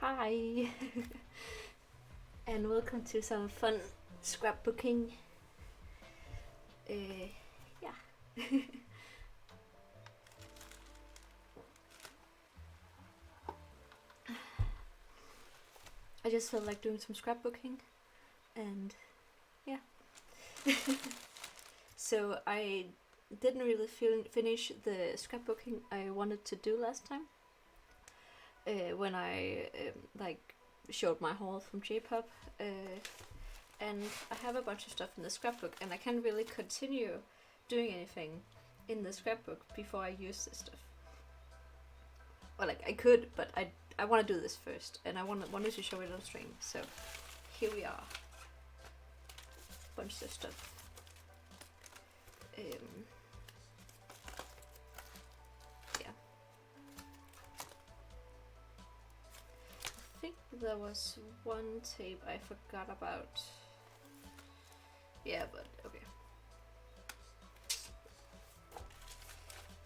Hi! And welcome to some fun scrapbooking. Yeah. I just felt like doing some scrapbooking, and yeah. So I didn't really finish the scrapbooking I wanted to do last time. When I showed my haul from J-pop, and I have a bunch of stuff in the scrapbook, and I can't really continue doing anything in the scrapbook before I use this stuff. Well, I could, but I want to do this first, and I wanted to show it on stream. So here we are, bunch of stuff. I think there was one tape I forgot about. Yeah, but okay.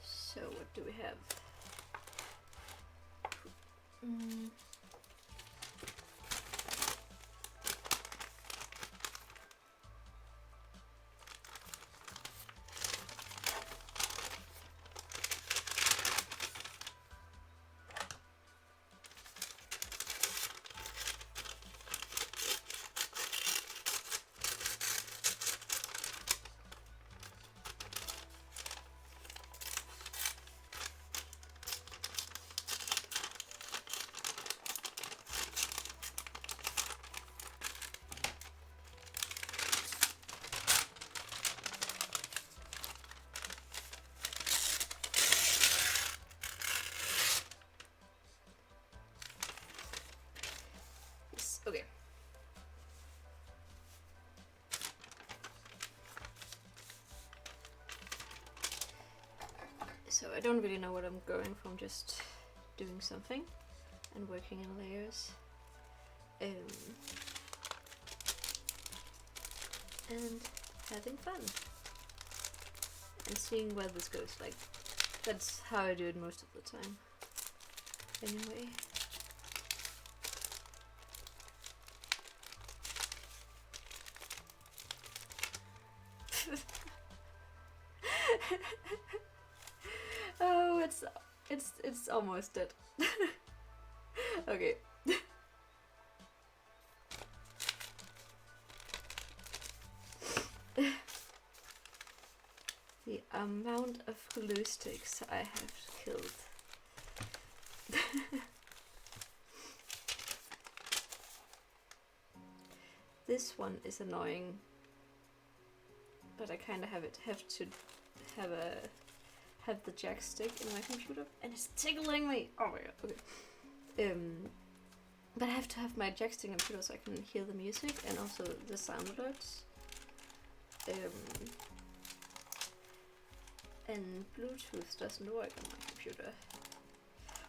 So what do we have? Okay. So I don't really know what I'm going from, just doing something and working in layers. And having fun. And seeing where this goes. Like, that's how I do it most of the time. Anyway. Oh, it's almost dead. Okay. The amount of glue sticks I have killed. This one is annoying, but I kind of have to have the jack stick in my computer, and it's tickling me. Oh my god. Okay. But I have to have my jack stick in the computer so I can hear the music and also the sound alerts. And Bluetooth doesn't work on my computer.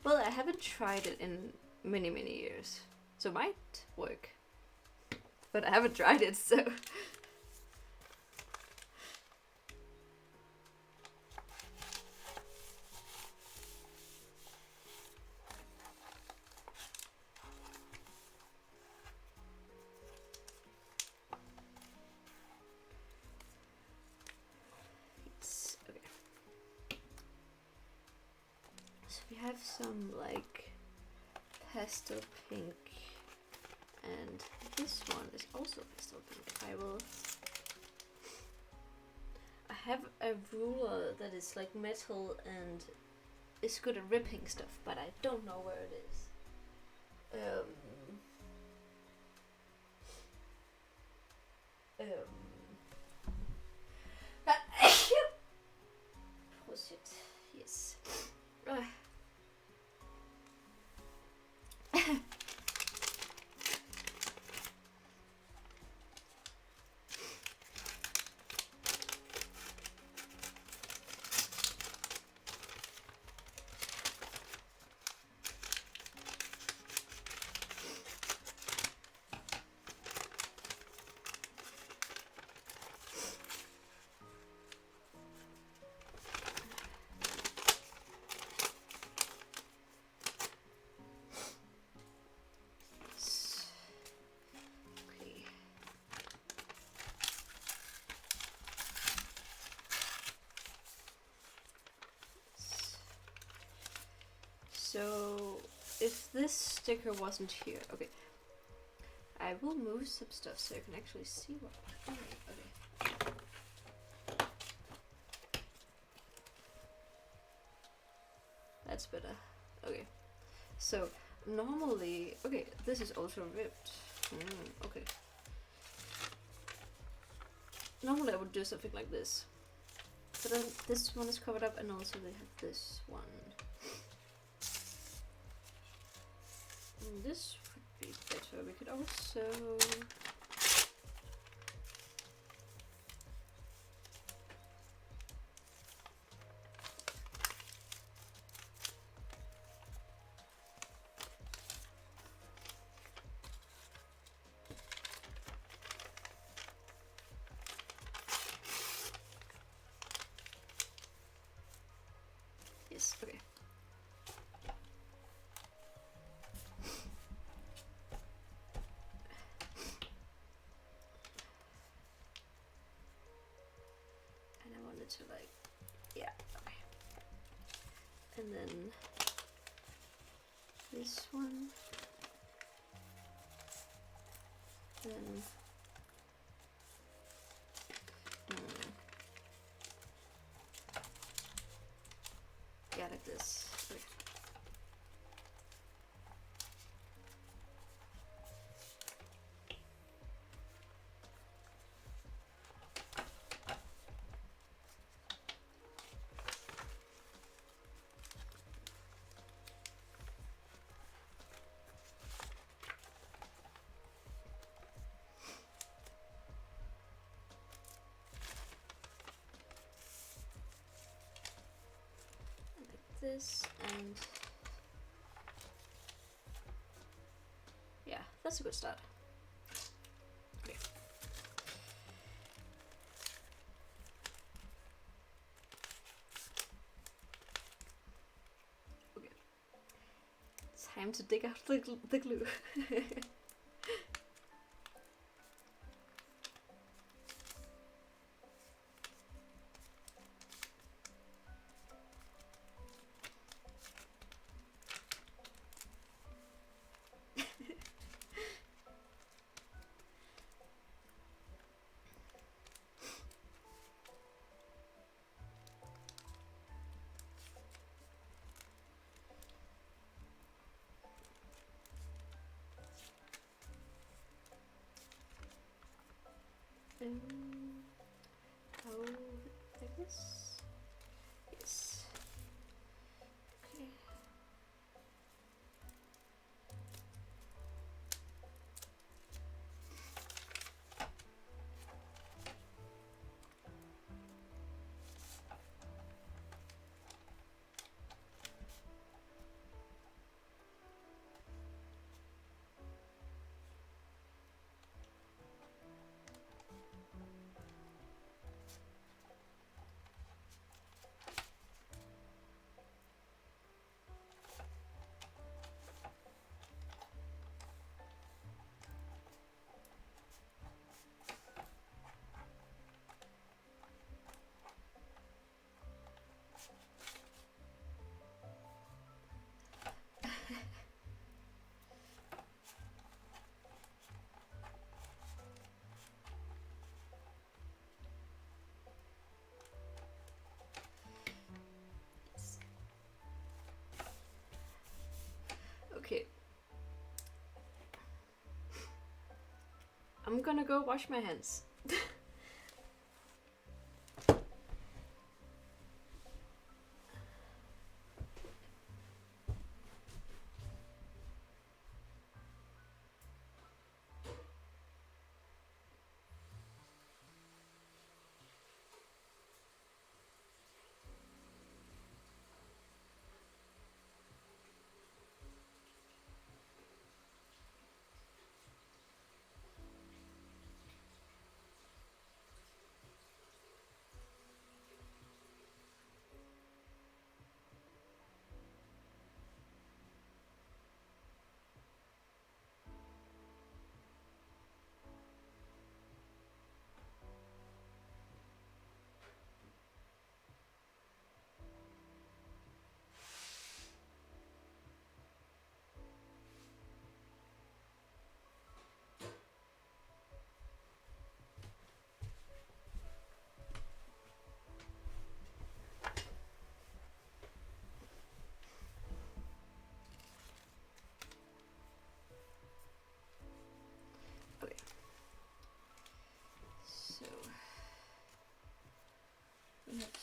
Well, I haven't tried it in many years, so it might work. But I haven't tried it, so. We have some like pastel pink, and this one is also pastel pink. I have a ruler that is like metal and is good at ripping stuff, but I don't know where it is. Oh shit. Yes. So if this sticker wasn't here, okay, I will move some stuff so you can actually see what I'm doing. Okay. That's better. Okay. So normally, okay, this is also ripped. Okay. Normally I would do something like this, but then this one is covered up, and also they have this one. This would be better. We could also. Yes, okay. And I wanted to like, yeah, okay. And then this one. Then yeah, like this. Okay. This, and yeah, that's a good start. Okay. Okay. Time to dig out the glue. Oh, like this? Yes. Okay. Okay. I'm gonna go wash my hands.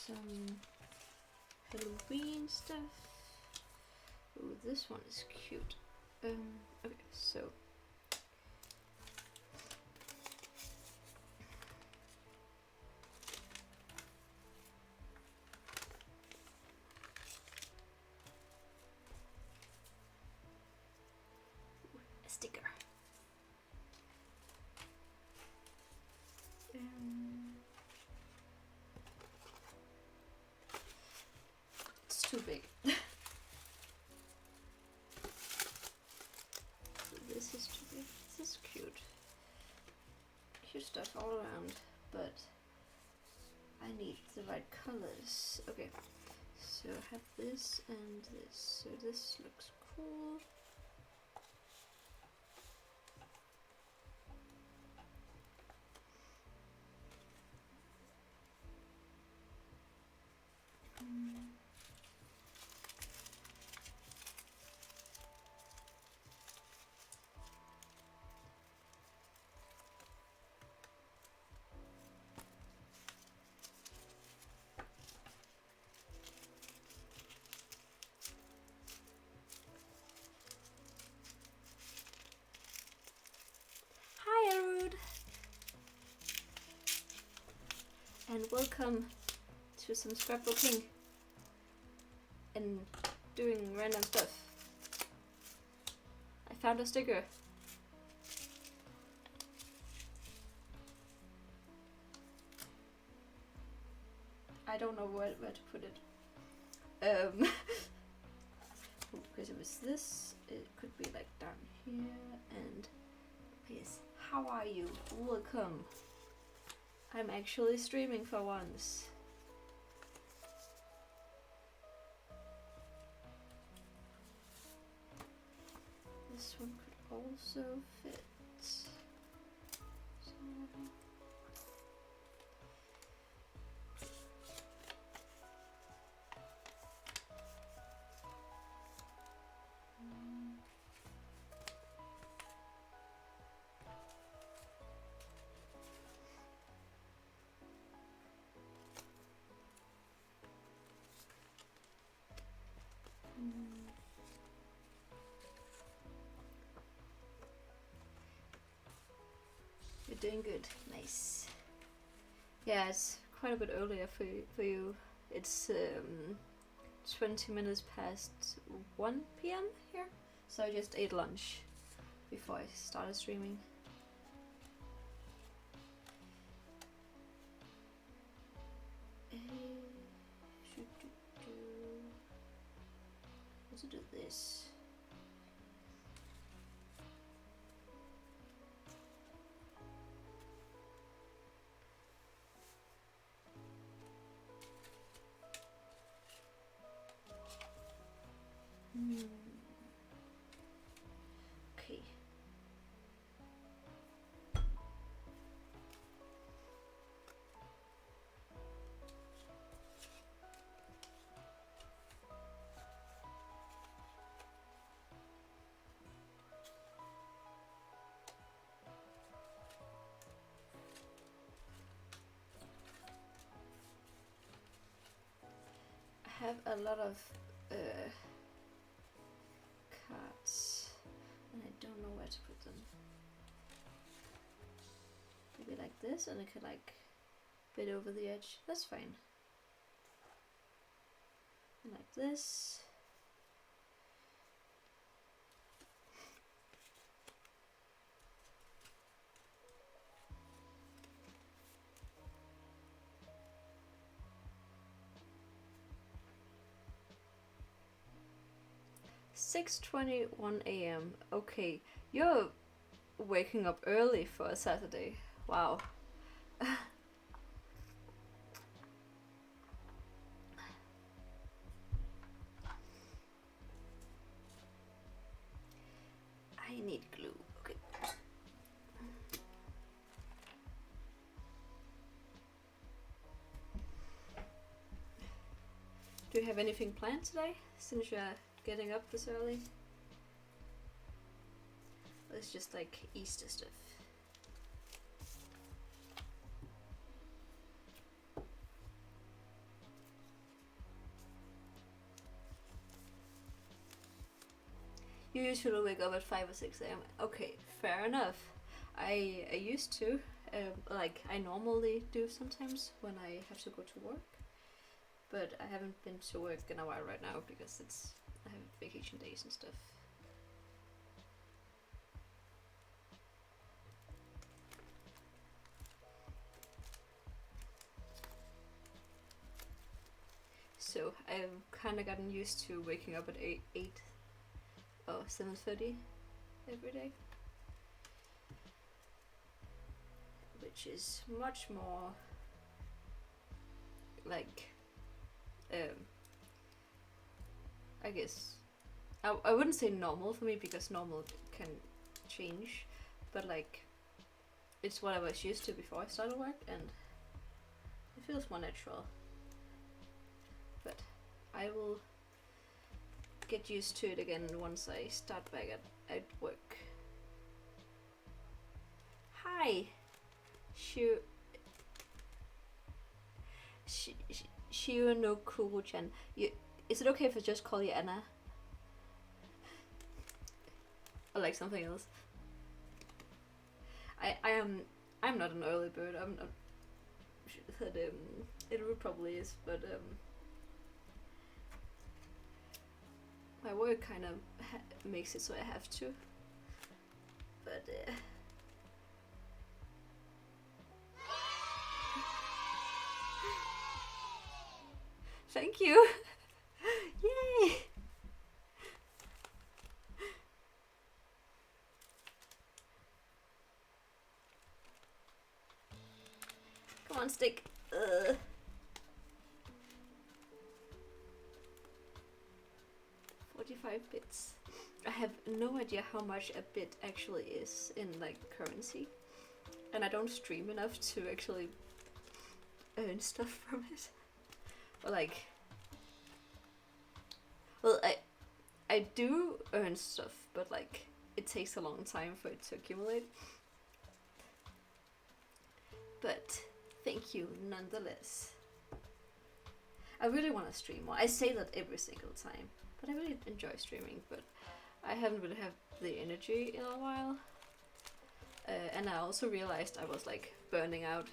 some Halloween stuff. Ooh, this one is cute. Okay, so a sticker. It's too big. This is too big. This is cute. Cute stuff all around, but I need the right colors. Okay, so I have this and this. So this looks cool. Hi, Arud, and welcome to some scrapbooking and doing random stuff. I found a sticker. I don't know where to put it. Because it was this, it could be like down here, and yes, how are you? Welcome. I'm actually streaming for once. This one could also fit. So, you're doing good. Nice. Yeah, it's quite a bit earlier for you. It's 20 minutes past 1 p.m. here. So I just ate lunch before I started streaming. Let's do this. Okay. I have a lot of cards and I don't know where to put them. Maybe like this, and I could like bit over the edge. That's fine. And like this. "6:21 a.m. Okay, you're waking up early for a Saturday. Wow. I need glue. Okay. Do you have anything planned today, since you're getting up this early? Or it's just like Easter stuff. You usually wake up at 5 or 6 a.m. Okay, fair enough. I used to. Like, I normally do sometimes when I have to go to work. But I haven't been to work in a while right now because I have vacation days and stuff. So I've kind of gotten used to waking up at 8 or 7:30 every day, which is much more like, I guess, I wouldn't say normal for me because normal can change, but like, it's what I was used to before I started work, and it feels more natural. But I will get used to it again once I start back at work. Hi! Shio no Kuro-chan. Is it okay if I just call you Anna? Or like something else? I'm not an early bird. I'm not. That it probably is, but my work kind of makes it so I have to. But thank you. Yay! Come on, stick. 45 bits. I have no idea how much a bit actually is in like currency, and I don't stream enough to actually earn stuff from it. Or like, well, I do earn stuff, but like it takes a long time for it to accumulate. But thank you nonetheless. I really want to stream more. I say that every single time, but I really enjoy streaming, but I haven't really had the energy in a while. And I also realized I was like burning out,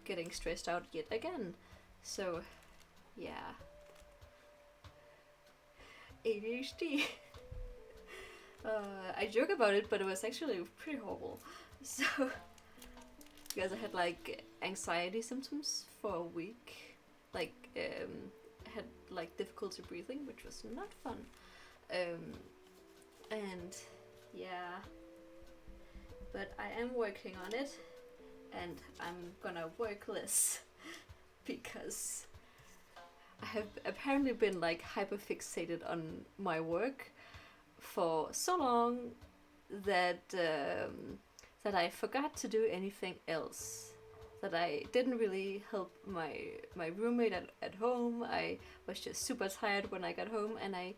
getting stressed out yet again. So, yeah. ADHD. I joke about it, but it was actually pretty horrible. So, because I had like anxiety symptoms for a week, like had like difficulty breathing, which was not fun. And yeah, but I am working on it, and I'm gonna work less because I have apparently been like hyper fixated on my work for so long that that I forgot to do anything else. That I didn't really help my roommate at home. I was just super tired when I got home, and I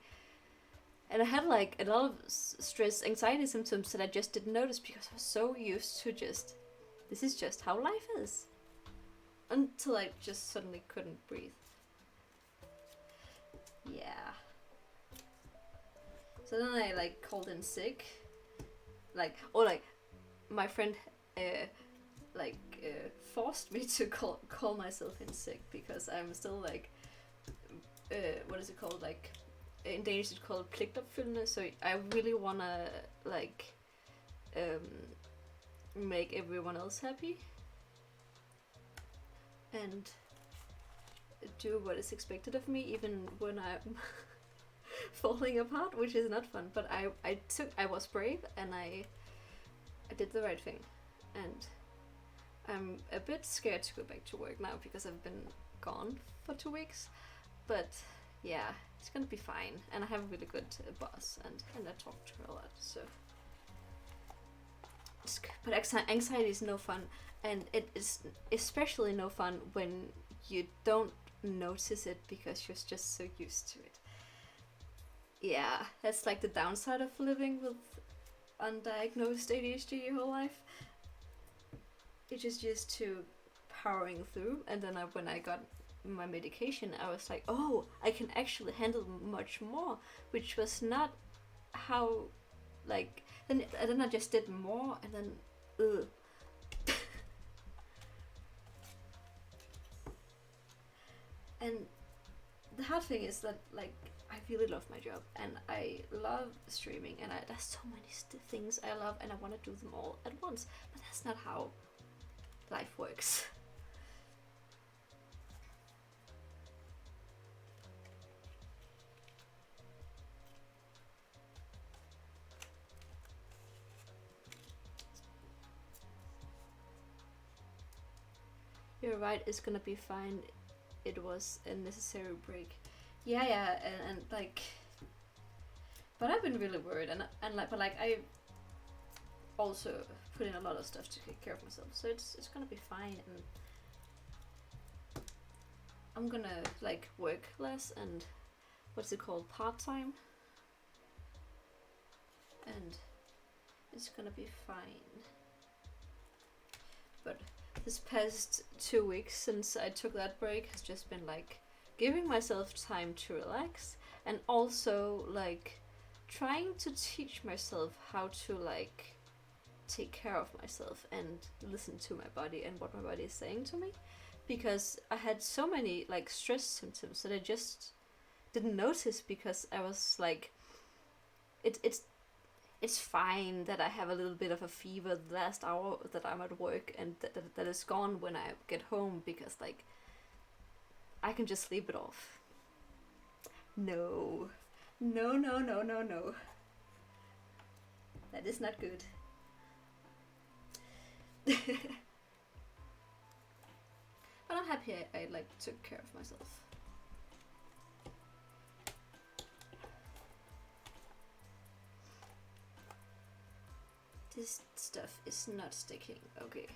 had like a lot of stress, anxiety symptoms that I just didn't notice because I was so used to just, this is just how life is. Until I just suddenly couldn't breathe. Yeah. So then I like called in sick. Like, or like, my friend forced me to call myself in sick because I'm still like, what is it called? Like, in Danish it's called pligtopfyldende, so I really wanna like make everyone else happy and do what is expected of me even when I'm falling apart, which is not fun, but I was brave and I did the right thing, and I'm a bit scared to go back to work now because I've been gone for 2 weeks, but yeah, it's gonna be fine, and I have a really good boss, and I talk to her a lot, so. But anxiety is no fun, and it is especially no fun when you don't notice it because you're just so used to it. Yeah, that's like the downside of living with undiagnosed ADHD your whole life. You're just used to powering through, and then when I got my medication, I was like, oh, I can actually handle much more, which was not how like and then I just did more, and then ugh. And the hard thing is that like I really love my job and I love streaming, and there's so many things I love and I want to do them all at once, but that's not how life works. You're right, it's gonna be fine. It was a necessary break. Yeah, and like, but I've been really worried, and like, but like I also put in a lot of stuff to take care of myself, so it's gonna be fine, and I'm gonna like work less and what's it called, part time, and it's gonna be fine. But this past 2 weeks since I took that break has just been like giving myself time to relax, and also like trying to teach myself how to like take care of myself and listen to my body and what my body is saying to me, because I had so many like stress symptoms that I just didn't notice, because I was like it's fine that I have a little bit of a fever the last hour that I'm at work, and that is gone when I get home, because like I can just sleep it off. No. No. That is not good. But I'm happy I like took care of myself. This stuff is not sticking. Okay.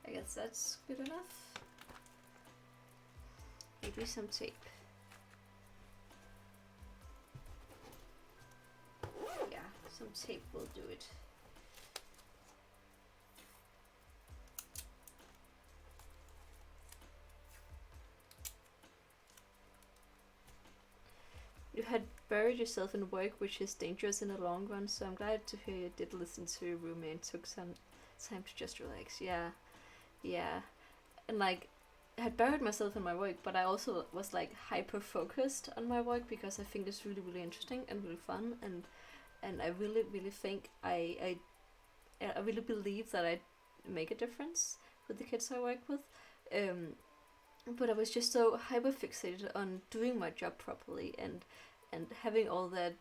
I guess that's good enough. Maybe some tape. Yeah, some tape will do it. You had buried yourself in work, which is dangerous in the long run, so I'm glad to hear you did listen to your roommate and took some time to just relax. Yeah. And like, I had buried myself in my work, but I also was like hyper focused on my work, because I think it's really, really interesting and really fun, and I really, really think I really believe that I make a difference with the kids I work with. But I was just so hyper fixated on doing my job properly, and having all that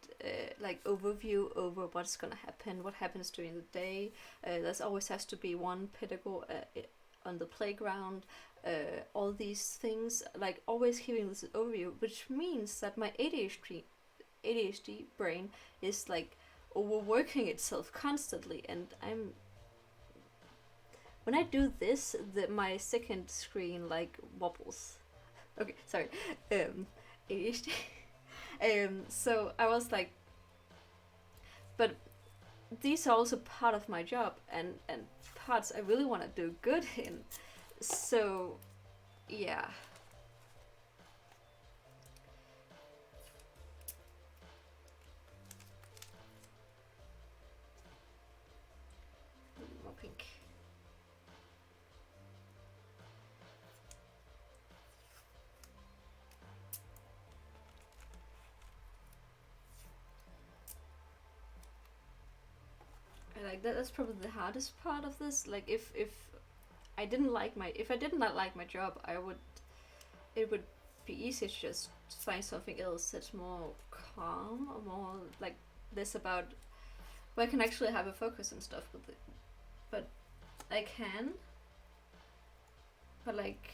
like overview over what's gonna happen, what happens during the day. There's always has to be one pedagogue on the playground. All these things, like always giving this overview, which means that my ADHD brain is like overworking itself constantly, and when I do this, my second screen like wobbles. Okay, sorry. ADHD. So I was like, but these are also part of my job, and parts I really want to do good in. So, yeah. More pink. I like that. That's probably the hardest part of this. Like, if I didn't like my job, it would be easier to just find something else that's more calm, or more like this about where I can actually have a focus and stuff with it. But I can. But like,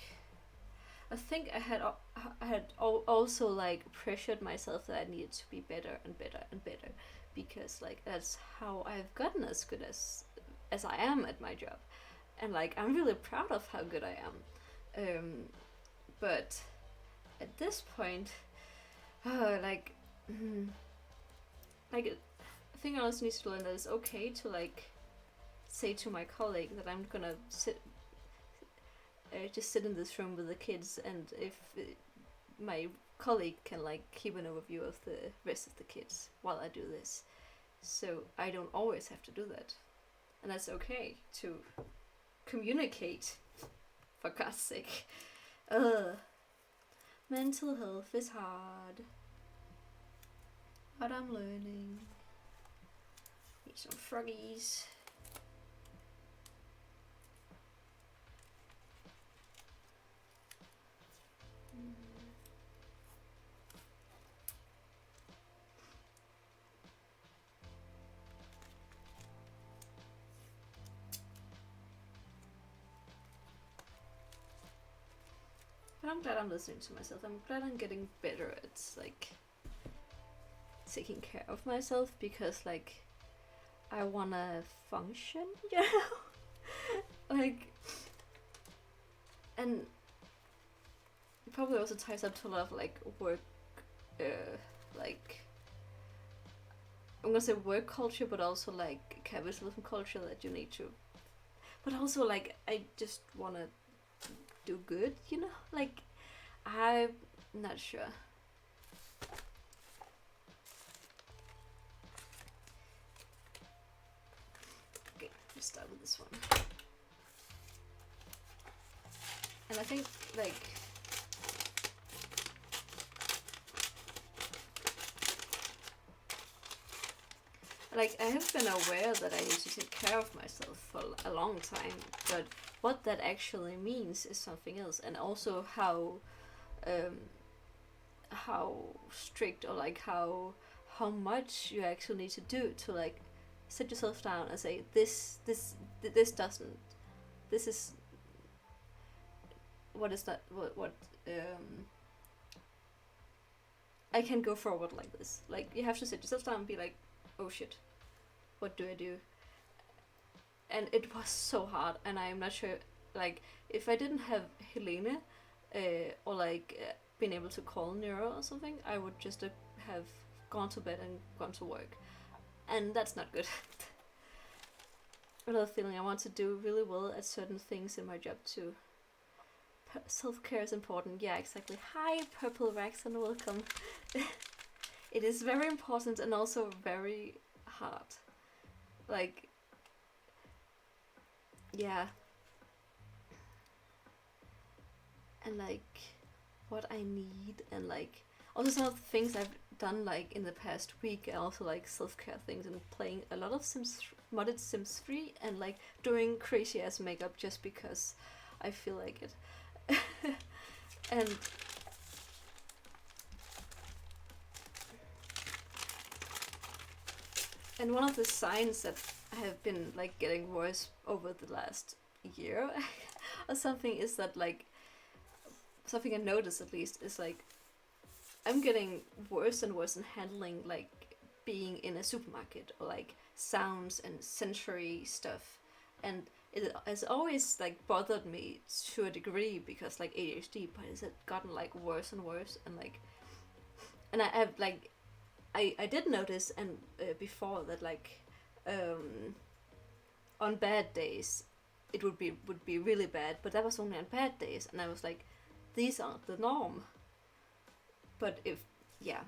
I think I had also like pressured myself that I needed to be better and better and better, because like that's how I've gotten as good as as I am at my job, and like I'm really proud of how good I am. But at this point, like, like I think I also need to learn that it's okay to like say to my colleague that I'm gonna just sit in this room with the kids, and if my colleague can like keep an overview of the rest of the kids while I do this, so I don't always have to do that, and that's okay to communicate. For God's sake, mental health is hard, but I'm learning. Need some froggies. But I'm glad I'm listening to myself. I'm glad I'm getting better at like taking care of myself, because like I wanna function, you know? Like, and it probably also ties up to a lot of like work, like I'm gonna say work culture, but also like capitalism culture that you need to. But also like I just wanna do good, you know? Like I'm not sure. Okay, let's start with this one. And I think like I have been aware that I need to take care of myself for a long time, but what that actually means is something else, and also how strict or like how much you actually need to do to like sit yourself down and say this doesn't, this is what is that, what I can go forward like this. Like you have to sit yourself down and be like, oh shit, what do I do? And it was so hard, and I'm not sure, like if I didn't have Helene or like been able to call Neuro or something, I would just have gone to bed and gone to work, and that's not good. Another feeling, I want to do really well at certain things in my job too. Self-care is important. Yeah, exactly. Hi, Purple Rex, and welcome. It is very important and also very hard. Like, yeah. And like, what I need, and like, also some of the things I've done like in the past week, and also like self-care things, and playing a lot of modded Sims 3, and like doing crazy ass makeup just because I feel like it. And one of the signs that have been like getting worse over the last year or something is that like something I noticed at least is like I'm getting worse and worse in handling like being in a supermarket, or like sounds and sensory stuff, and it has always like bothered me to a degree because like ADHD, but it's gotten like worse and worse, and like, and I have like I did notice and before that like on bad days it would be really bad, but that was only on bad days, and I was like, these aren't the norm. But if yeah,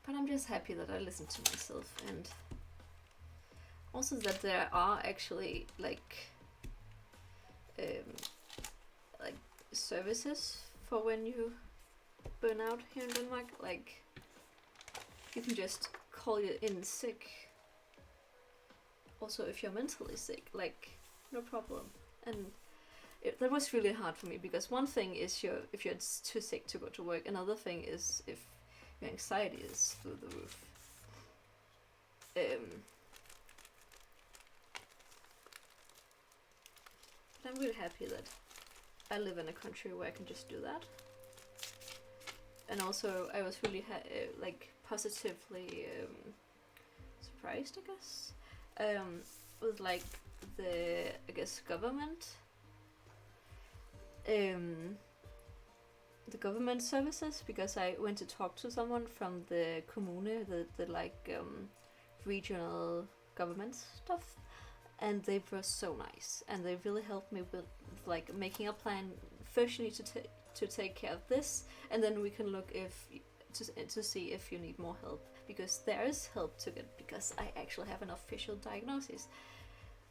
but I'm just happy that I listen to myself, and also that there are actually like services for when you burn out here in Denmark. Like you can just call you in sick. Also, if you're mentally sick, like no problem. And that was really hard for me, because one thing is if you're too sick to go to work. Another thing is if your anxiety is through the roof. But I'm really happy that I live in a country where I can just do that. And also, I was really like positively surprised, I guess, with like the, I guess, the government services, because I went to talk to someone from the kommune, the like regional government stuff, and they were so nice, and they really helped me with like making a plan. First, you need to take care of this, and then we can look if to see if you need more help, because there is help to get, because I actually have an official diagnosis,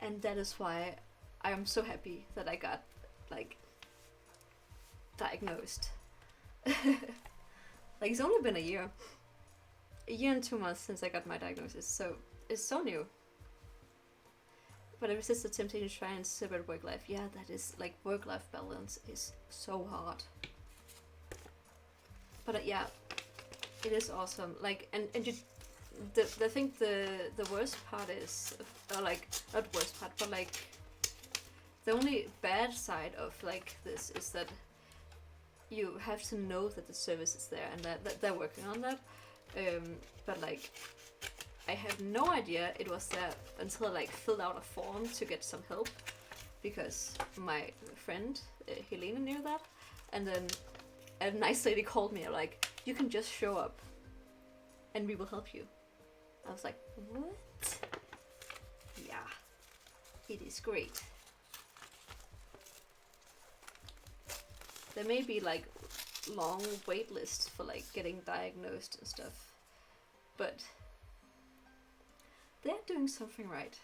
and that is why I am so happy that I got like diagnosed. Like, it's only been a year and 2 months since I got my diagnosis, so it's so new. But I resist the temptation to try and separate work life. Yeah, that is like work life balance is so hard. But yeah, it is awesome. Like, and you, I think the worst part is, or like not worst part, but like the only bad side of like this is that you have to know that the service is there and that they're working on that. But like, I had no idea it was there until I like filled out a form to get some help, because my friend Helena knew that, and then a nice lady called me like, you can just show up and we will help you. I was like, what? Yeah, it is great. There may be like long wait lists for like getting diagnosed and stuff, but they're doing something right.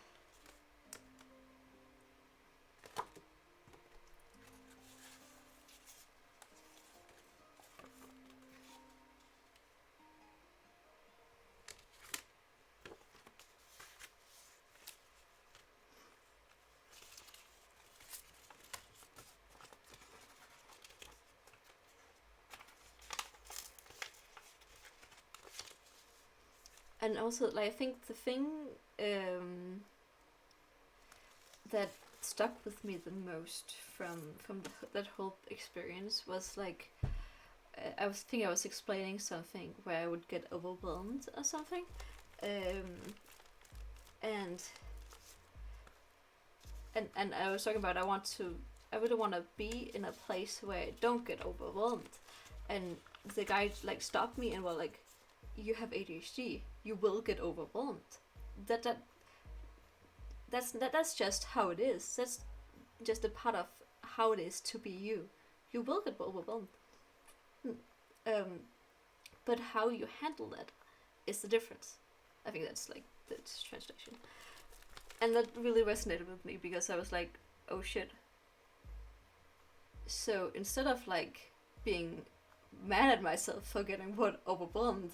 And also, like, I think the thing that stuck with me the most from that whole experience was like, I was explaining something where I would get overwhelmed or something, and I was talking about I really want to be in a place where I don't get overwhelmed, and the guy like stopped me and was like, you have ADHD, you will get overwhelmed. That's just how it is. That's just a part of how it is to be you. You will get overwhelmed. But how you handle that is the difference. I think that's like the translation. And that really resonated with me, because I was like, oh shit. So instead of like being mad at myself for getting overwhelmed,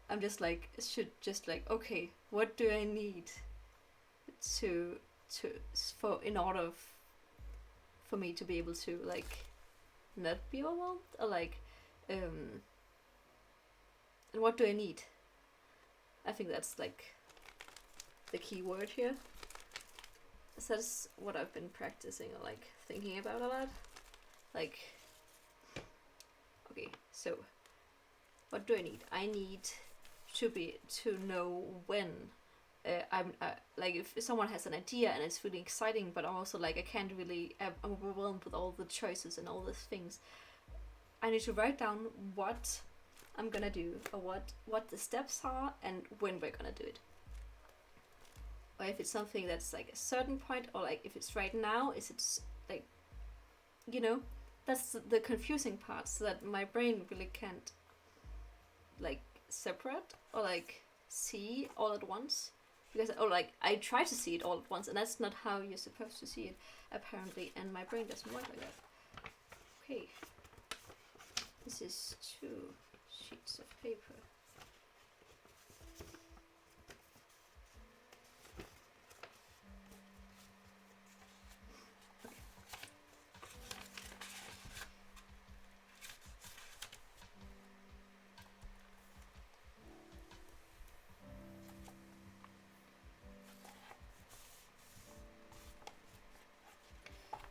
I'm just like, okay, what do I need in order for me to be able to like not be overwhelmed, or like and what do I need? I think that's like the key word here. So that's what I've been practicing or like thinking about a lot. Like, okay, so what do I need? I need to know when I'm like, if someone has an idea and it's really exciting, but also like I can't really, I'm overwhelmed with all the choices and all these things. I need to write down what I'm gonna do, or what the steps are, and when we're gonna do it. Or if it's something that's like a certain point, or like if it's right now, is it like, that's the confusing part, so that my brain really can't like separate or like see all at once, because I try to see it all at once, and that's not how you're supposed to see it apparently, and my brain doesn't work like that. Okay, this is 2 sheets of paper.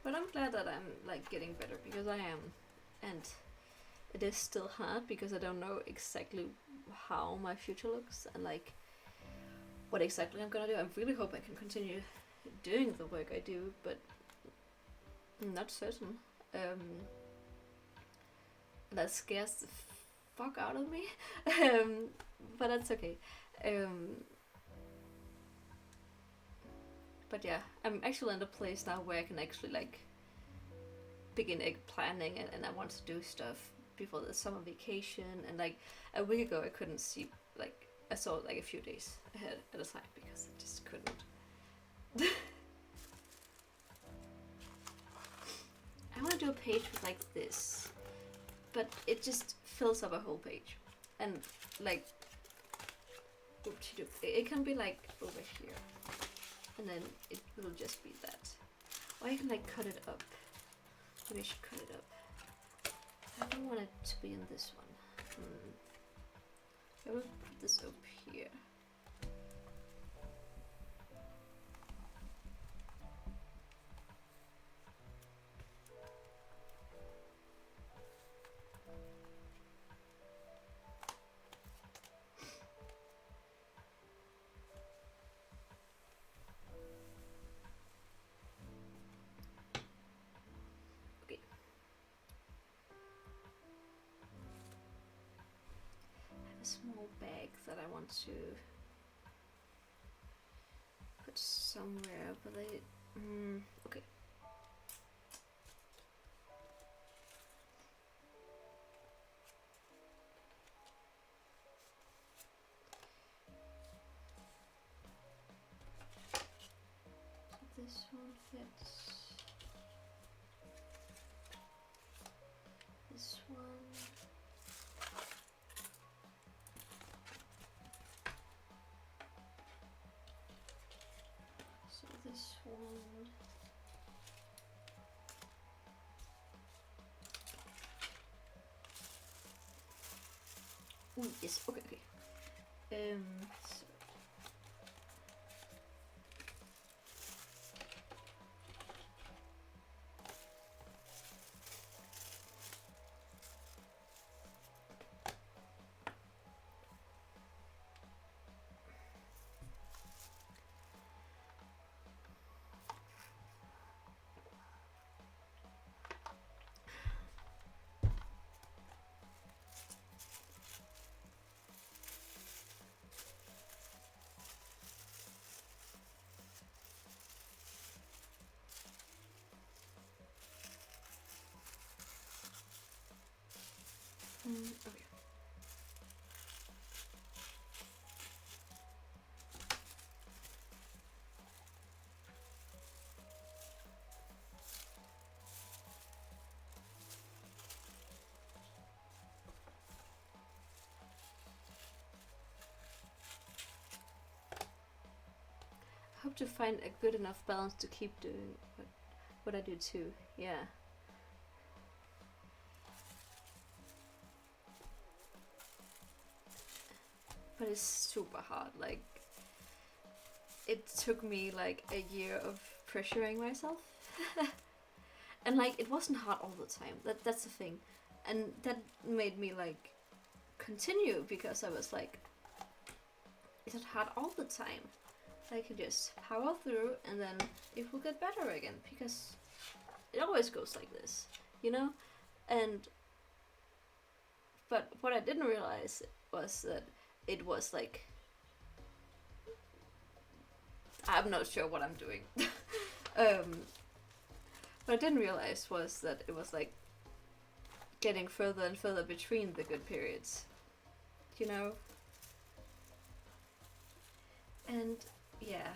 But I'm glad that I'm like getting better, because I am, and it is still hard because I don't know exactly how my future looks and like what exactly I'm gonna do. I really hope I can continue doing the work I do, but I'm not certain. That scares the fuck out of me. But that's okay. But yeah, I'm actually in a place now where I can actually like begin planning, and I want to do stuff before the summer vacation. And like a week ago, I couldn't see, like I saw like a few days ahead at a time because I just couldn't. I want to do a page with like this, but it just fills up a whole page, and like it can be like over here, and then it will just be that. Or I can like cut it up. Maybe I should cut it up. I don't want it to be in this one. I will put this up here. Small bag that I want to put somewhere, but okay. This one fits. This one. This one. Ooh, yes, okay. Okay. I hope to find a good enough balance to keep doing what I do too. Yeah. But it's super hard. Like, it took me like a year of pressuring myself. And like, it wasn't hard all the time. That's the thing. And that made me like continue, because I was like, it's not hard all the time. I can just power through and then it will get better again, because it always goes like this, you know? But what I didn't realize was that it was like, I'm not sure what I'm doing. What I didn't realize was that it was like getting further and further between the good periods, you know? And yeah.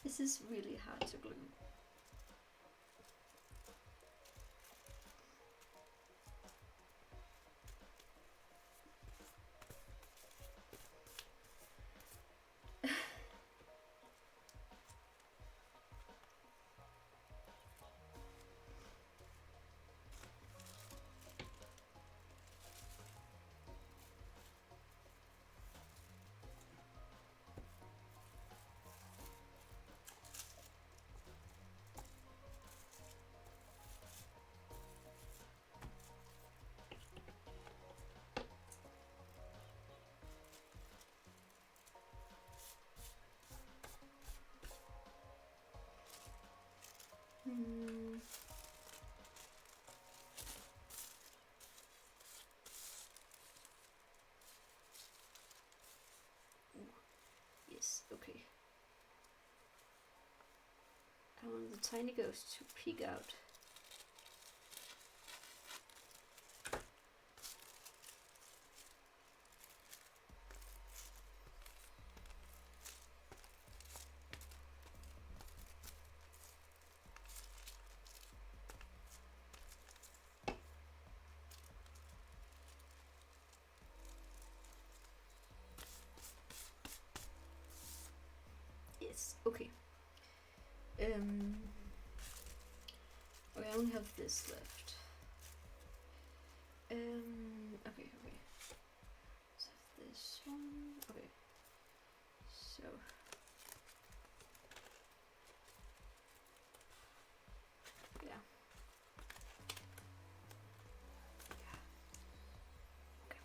This is really hard to glue. Yes, okay. I want the tiny ghost to peek out. Yes, okay. Okay, I only have this left. Okay. Let's have this one. Okay. So yeah. Okay.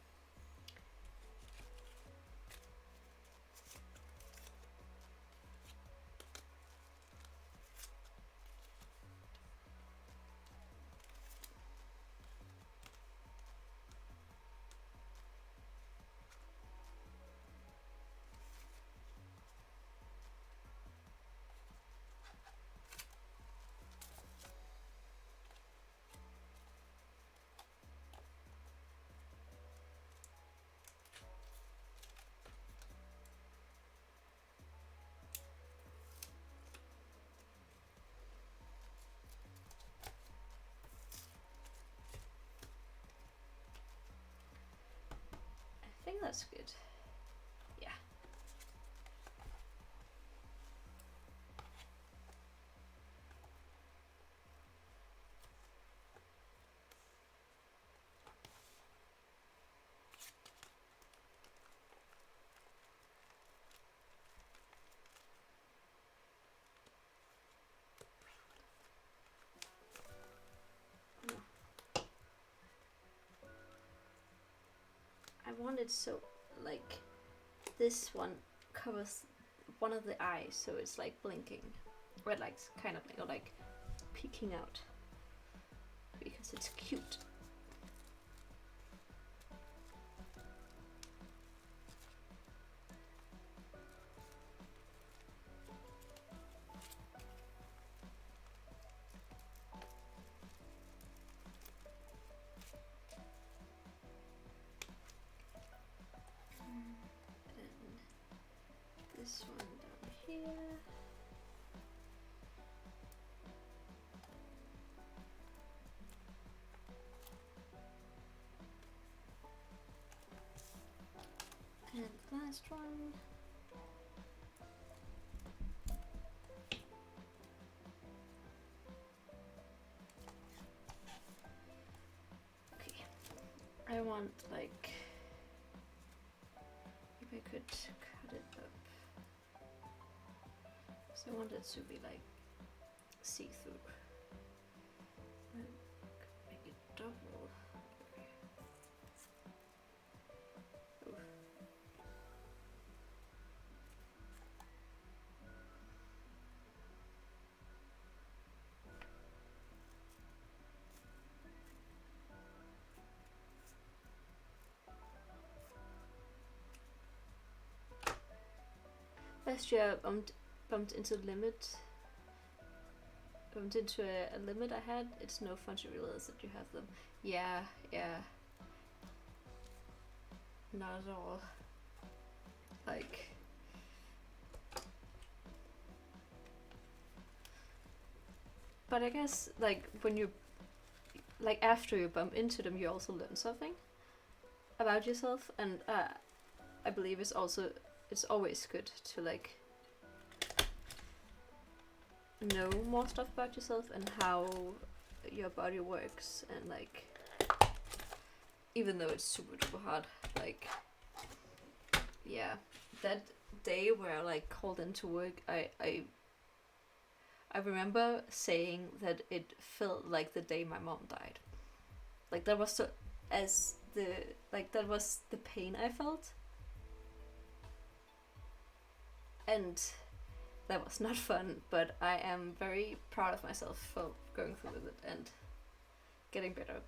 I think that's good. Yeah. No. I want it so like this one covers one of the eyes, so it's like blinking, or like kind of like peeking out because it's cute. And this one down here. And last one. Okay. I want like, if I could cut it up. So I want it to be like see-through. Make it double. Last year I bumped into the limit. Bumped into a limit I had. It's no fun to realize that you have them. Yeah. Not at all. Like, but I guess like when you like after you bump into them, you also learn something about yourself, and I believe it's always good to like know more stuff about yourself and how your body works, and like even though it's super duper hard, like yeah, that day where I like called into work, I remember saying that it felt like the day my mom died. Like that was that was the pain I felt, and that was not fun. But I am very proud of myself for going through with it and getting better.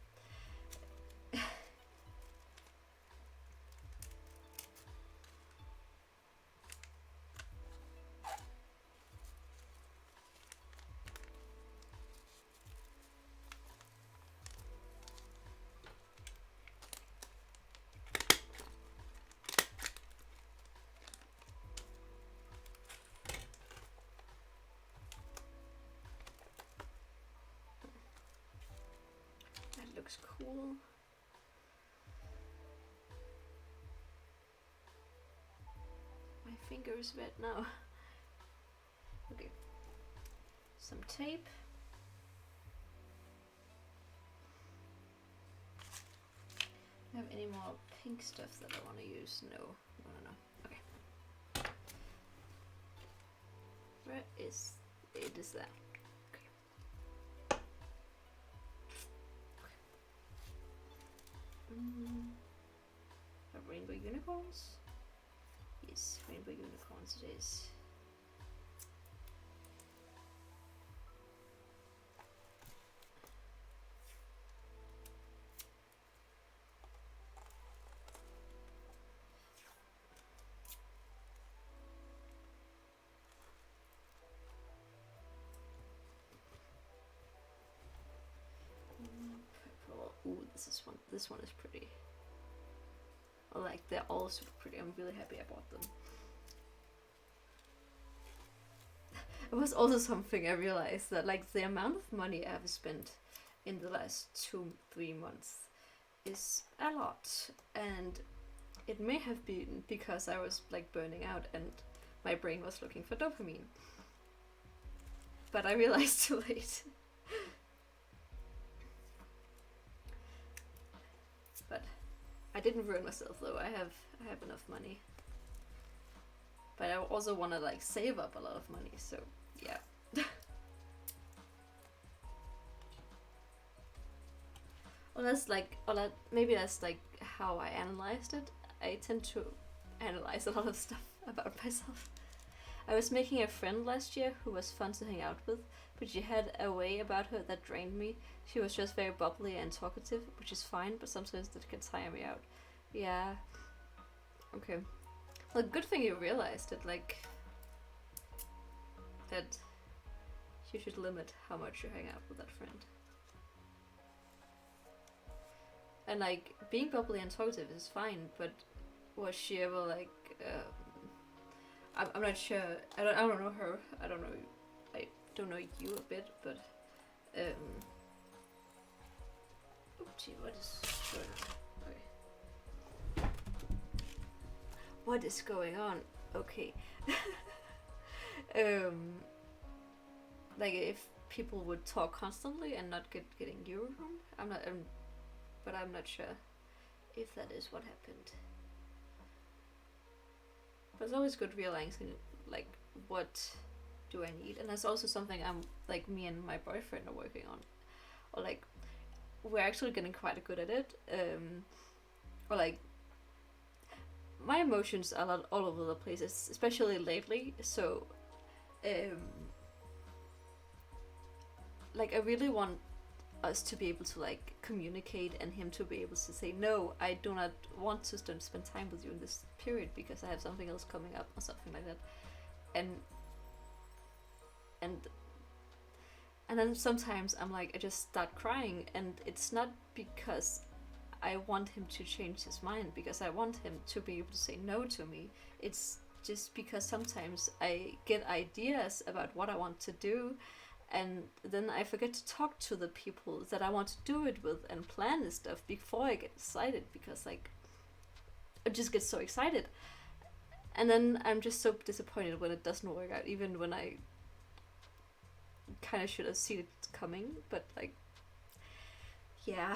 That looks cool. My finger is wet now. Okay. Some tape. Do I have any more pink stuff that I want to use? No. Okay. Where is it? Is that? Okay. Rainbow unicorns? Yes, rainbow unicorns it is. Purple. Ooh, this one is pretty. Like they're all super pretty. I'm really happy I bought them. It was also something I realized that like the amount of money I have spent in the last 2-3 months is a lot, and it may have been because I was like burning out and my brain was looking for dopamine. But I realized too late. But I didn't ruin myself though. I have enough money. But I also want to like save up a lot of money, so yeah. Maybe that's like how I analyzed it. I tend to analyze a lot of stuff about myself. I was making a friend last year who was fun to hang out with, but she had a way about her that drained me. She was just very bubbly and talkative, which is fine, but sometimes that can tire me out. Yeah. Okay. Well, good thing you realized it, like, that you should limit how much you hang out with that friend. And, like, being bubbly and talkative is fine, but was she ever, like, I'm not sure. I don't know her. I don't know you a bit, but oopsie, what is okay. What is going on? Okay. Like if people would talk constantly and not getting you from, but I'm not sure if that is what happened. But it's always good realizing like what do I need, and that's also something I'm like me and my boyfriend are working on, or like we're actually getting quite good at it. Or like my emotions are all over the place, especially lately. So, like I really want us to be able to like communicate and him to be able to say no, I do not want to spend time with you in this period because I have something else coming up or something like that, and then sometimes I'm like I just start crying, and it's not because I want him to change his mind, because I want him to be able to say no to me. It's just because sometimes I get ideas about what I want to do, and then I forget to talk to the people that I want to do it with and plan this stuff before I get excited, because like I just get so excited, and then I'm just so disappointed when it doesn't work out, even when I kind of should have seen it coming. But like, yeah.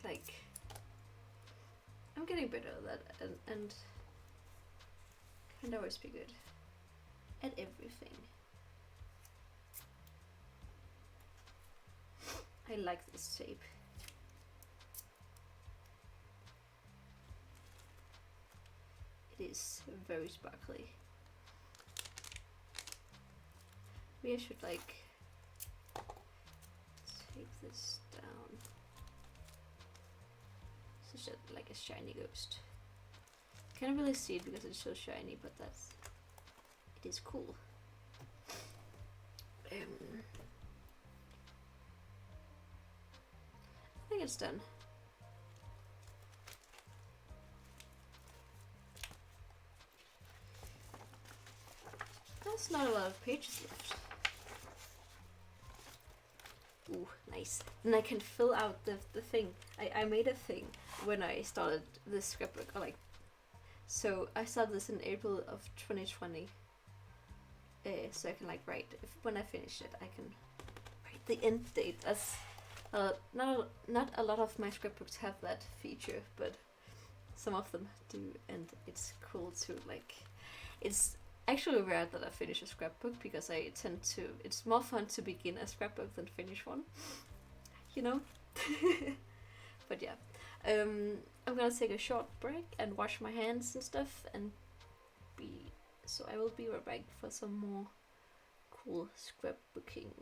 Like, I'm getting better at that, and can always be good at everything. I like this tape. It is very sparkly. Maybe I should like tape this down. Such a, like a shiny ghost. Can't really see it because it's so shiny, but it is cool. I think it's done. That's not a lot of pages left. Ooh, nice. And I can fill out the thing. I made a thing when I started this scrapbook. So I started this in April of 2020. So I can like write, when I finish it, I can write the end date. That's not a lot of my scrapbooks have that feature, but some of them do, and it's cool to like. It's actually rare that I finish a scrapbook, because I tend to. It's more fun to begin a scrapbook than finish one, you know. But yeah, I'm gonna take a short break and wash my hands and stuff, and so I will be right back for some more cool scrapbooking.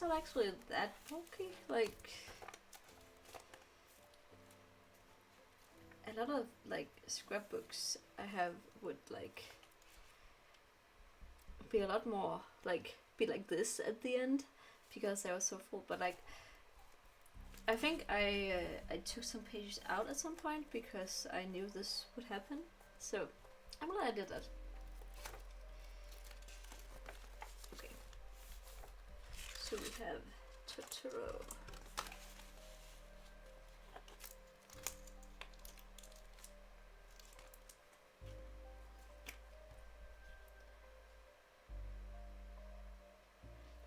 not actually that bulky. Like, a lot of like scrapbooks I have would like be a lot more like be like this at the end because they were so full. But like, I think I took some pages out at some point because I knew this would happen. So I'm glad I did that. Okay. So we have Totoro.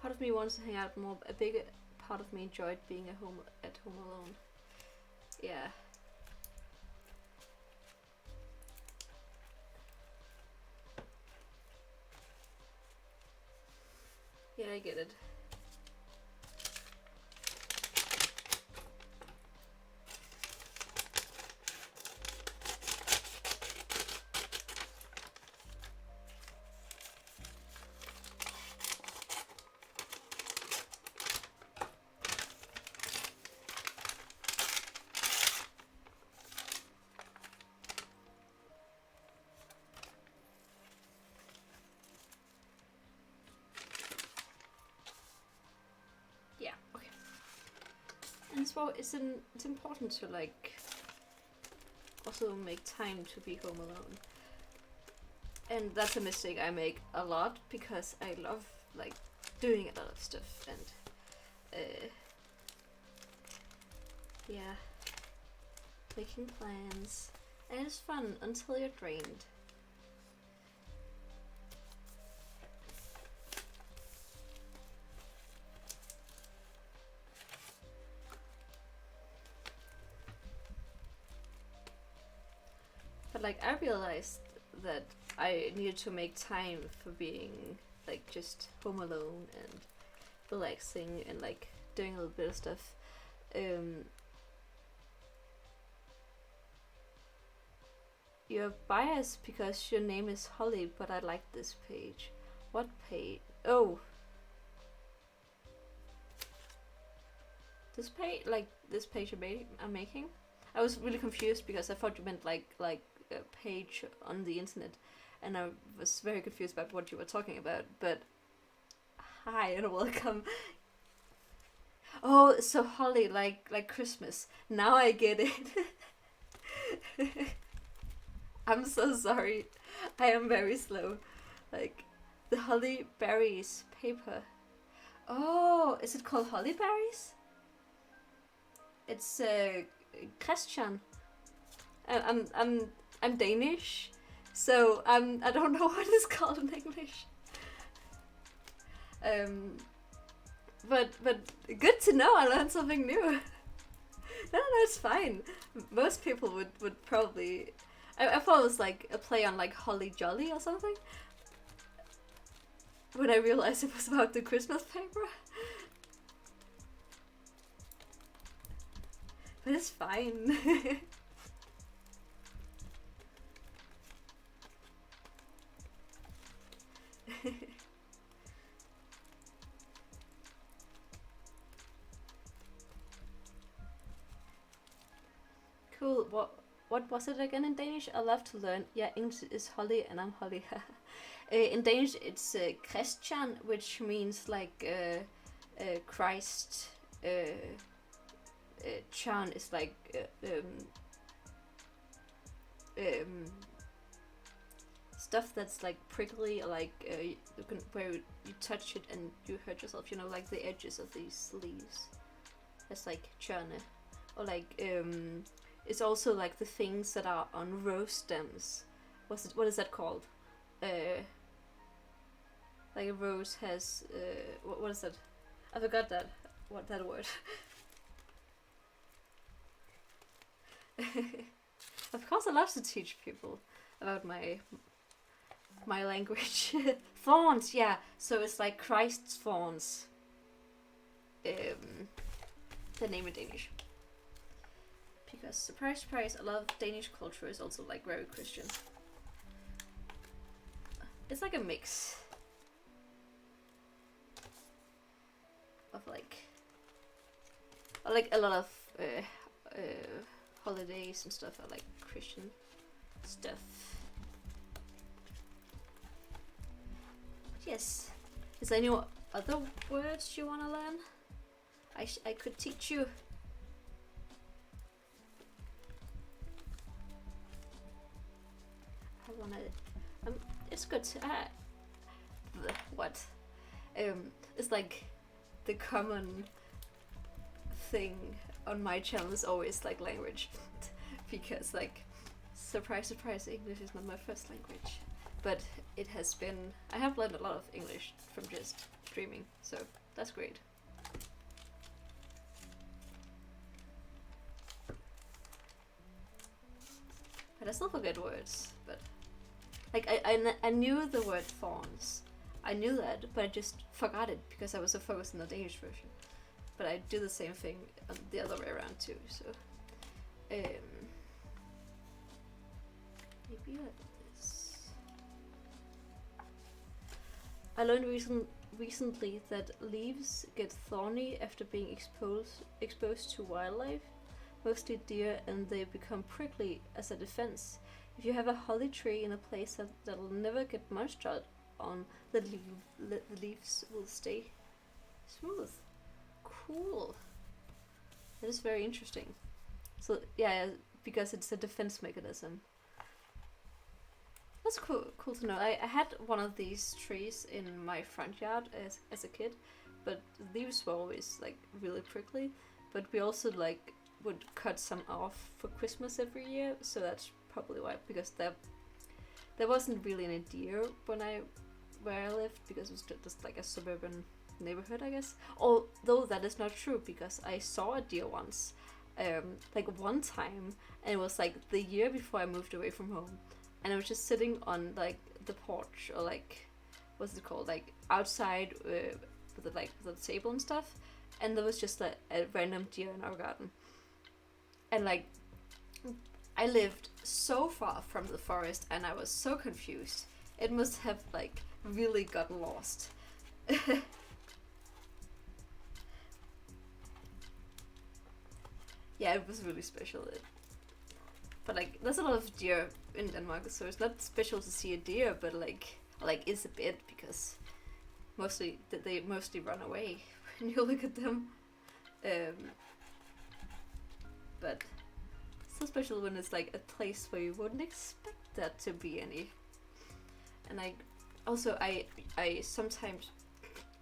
Part of me wants to hang out more. A big part of me enjoyed being at home alone. Yeah. Yeah, I get it. Yeah, okay. And as well, it's important to like also make time to be home alone. And that's a mistake I make a lot because I love like doing a lot of stuff and yeah, making plans. And it's fun until you're drained. But like, I realized that I needed to make time for being like just home alone and relaxing and like doing a little bit of stuff. You're biased because your name is Holly, but I like this page. What page? Oh, this page, like this page I'm making. I was really confused because I thought you meant like a page on the internet, and I was very confused about what you were talking about. But hi and welcome. Oh, so Holly, like Christmas. Now I get it. I'm so sorry. I am very slow. Like, the holly berries paper. Oh, is it called holly berries? It's Christian. I'm Danish, so I don't know what it's called in English. But good to know. I learned something new. No, it's fine. Most people would probably. I thought it was like a play on like Holly Jolly or something. When I realized it was about the Christmas paper. But it's fine. Cool. What was it again in Danish? I love to learn. Yeah, English is Holly and I'm Holly. In Danish it's Christian, which means like Christ. Chan is like stuff that's like prickly, like you can, where you touch it and you hurt yourself. You know, like the edges of these leaves. That's like churne, or like it's also like the things that are on rose stems. What is that called? Like a rose has what is that? I forgot that word. Of course, I love to teach people about my language. Thorns, yeah. So it's like Christ's thorns. The name in Danish. Because surprise, surprise, a lot of Danish culture is also like very Christian. It's like a mix. of like a lot of holidays and stuff. I like Christian stuff. Yes. Is there any other words you want to learn? I could teach you. I wanna. It's good to. What? It's like the common thing on my channel is always like language, because like surprise, surprise, English is not my first language, but it has been. I have learned a lot of English from just streaming, so that's great. But I still forget words. But like I knew the word thorns. I knew that, but I just forgot it because I was so focused on the Danish version. But I do the same thing the other way around too. So maybe like this. I learned recently that leaves get thorny after being exposed to wildlife, mostly deer, and they become prickly as a defense. If you have a holly tree in a place that'll never get munched out on, the leaves will stay smooth. Cool. That is very interesting. So yeah, because it's a defense mechanism. That's cool to know. I had one of these trees in my front yard as a kid, but the leaves were always like really prickly. But we also like would cut some off for Christmas every year, so that's probably why. Because there wasn't really any deer where I lived, because it was just like a suburban neighborhood, I guess. Although that is not true, because I saw a deer once, like one time, and it was like the year before I moved away from home, and I was just sitting on like the porch, or like what's it called, like outside with the table and stuff, and there was just a random deer in our garden. And like I lived so far from the forest, and I was so confused. It must have like really gotten lost. Yeah, it was really special. But like, there's a lot of deer in Denmark, so it's not special to see a deer, but like it's a bit, because they mostly run away when you look at them. But it's so special when it's like a place where you wouldn't expect that to be any. And I sometimes,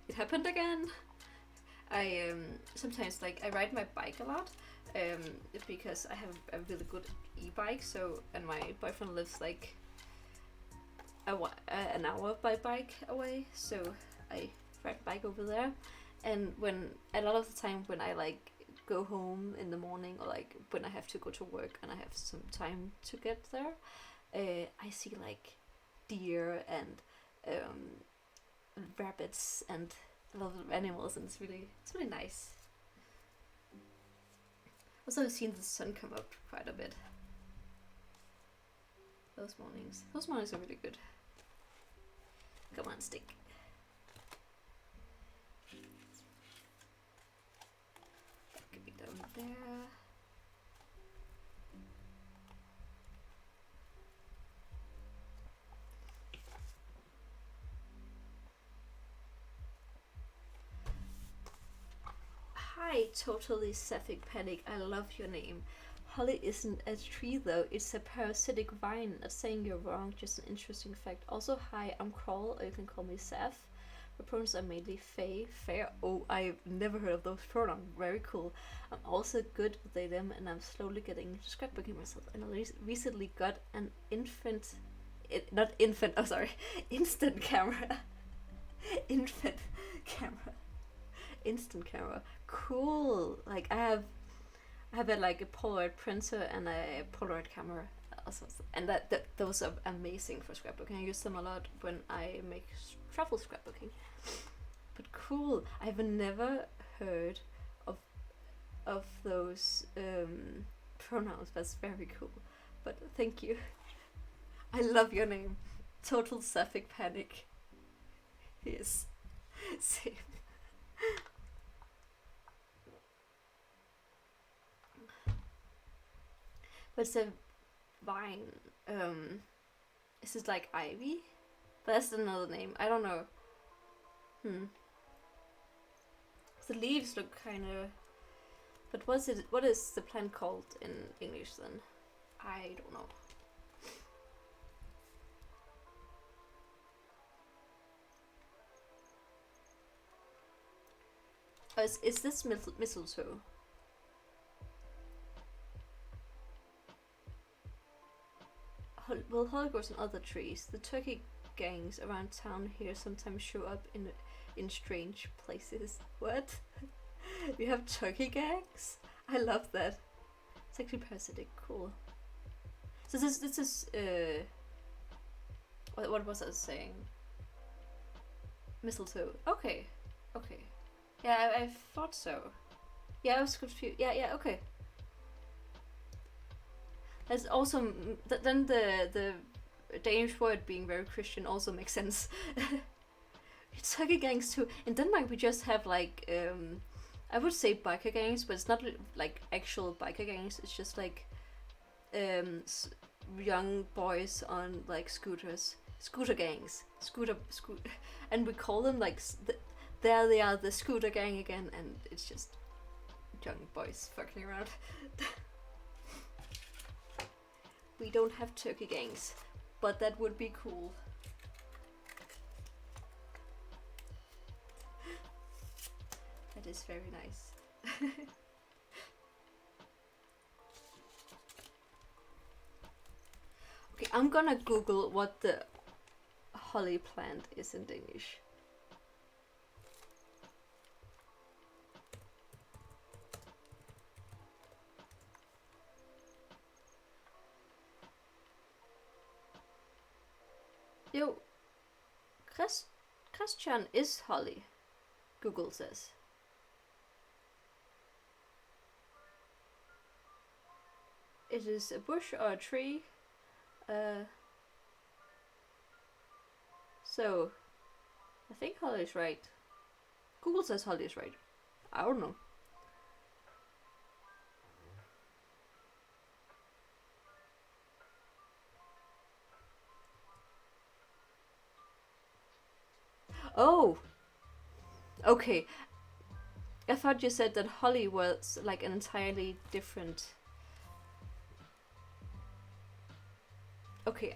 it happened again. I sometimes like I ride my bike a lot, because I have a really good e-bike. So, and my boyfriend lives like an hour by bike away, so I ride bike over there. And a lot of the time when I like go home in the morning, or like when I have to go to work and I have some time to get there, I see like deer and rabbits and a lot of animals, and it's really nice. Also, I've seen the sun come up quite a bit. Those mornings are really good. Come on, stick. Could be down there. Hi, totally sapphic panic. I love your name. Holly isn't a tree though, it's a parasitic vine. Not saying you're wrong, just an interesting fact. Also, hi, I'm Crawl, or you can call me Seth. My pronouns are mainly Faye, Fair. Oh, I've never heard of those pronouns. Very cool. I'm also good with they them, and I'm slowly getting into scrapbooking myself. And I recently got an instant camera. Instant camera. Cool. Like I have like a Polaroid printer and a Polaroid camera also, and those are amazing for scrapbooking. I use them a lot when I make travel scrapbooking. But cool. I've never heard of those pronouns. That's very cool. But thank you. I love your name. Total sapphic panic. Yes. Same. What's a vine? Is it like ivy? That's another name. I don't know. The leaves look kind of. But what's it? What is the plant called in English then? I don't know. Oh, is this mistletoe? Well, holly grows on other trees. The turkey gangs around town here sometimes show up in strange places. What? You have turkey gangs? I love that. It's actually parasitic. Cool. So this is what was I saying? Mistletoe. Okay. Yeah, I thought so. Yeah, I was confused. Yeah. Okay. That's also then the Danish word being very Christian also makes sense. Turkey gangs too. In Denmark, we just have like I would say biker gangs, but it's not like actual biker gangs. It's just like young boys on like scooters, scooter gangs, and we call them like there they are, the scooter gang again, and it's just young boys fucking around. We don't have turkey gangs, but that would be cool. That is very nice. Okay, I'm gonna Google what the holly plant is in Danish. Yo, Christian is holly, Google says. It is a bush or a tree. So, I think holly is right. Google says holly is right. I don't know. Oh! Okay. I thought you said that holly was like an entirely different. Okay,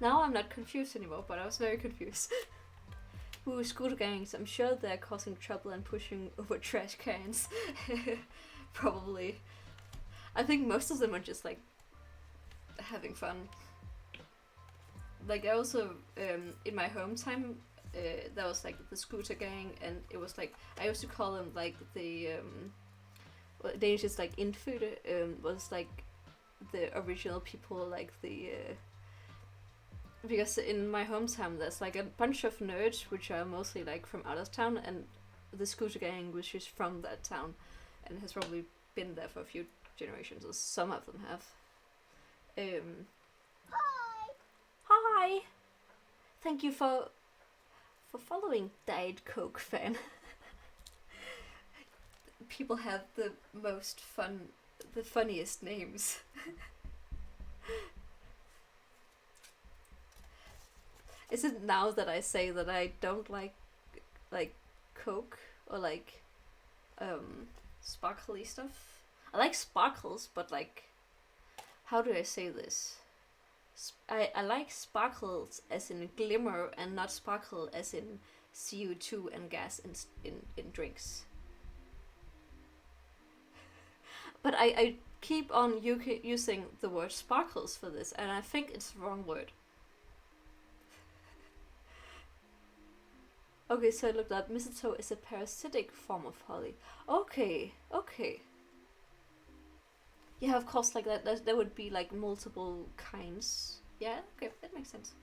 now I'm not confused anymore, but I was very confused. Ooh, scooter gangs. I'm sure they're causing trouble and pushing over trash cans. Probably. I think most of them are just like having fun. Like I also, in my hometown, there was like the scooter gang, and it was like I used to call them like the Danish is like indfødte, was like the original people, like the because in my hometown there's like a bunch of nerds which are mostly like from out of town, and the scooter gang which is from that town and has probably been there for a few generations, or some of them have. Hi. Thank you for following Diet Coke fan. People have the most fun, the funniest names. Is it now that I say that I don't like Coke or like sparkly stuff? I like sparkles, but like, how do I say this? I like sparkles as in glimmer, and not sparkle as in CO2 and gas in drinks. But I keep on using the word sparkles for this, and I think it's the wrong word. Okay, so I looked up. Mistletoe is a parasitic form of holly. Okay. Yeah, of course, like that there would be like multiple kinds. Yeah, okay, that makes sense.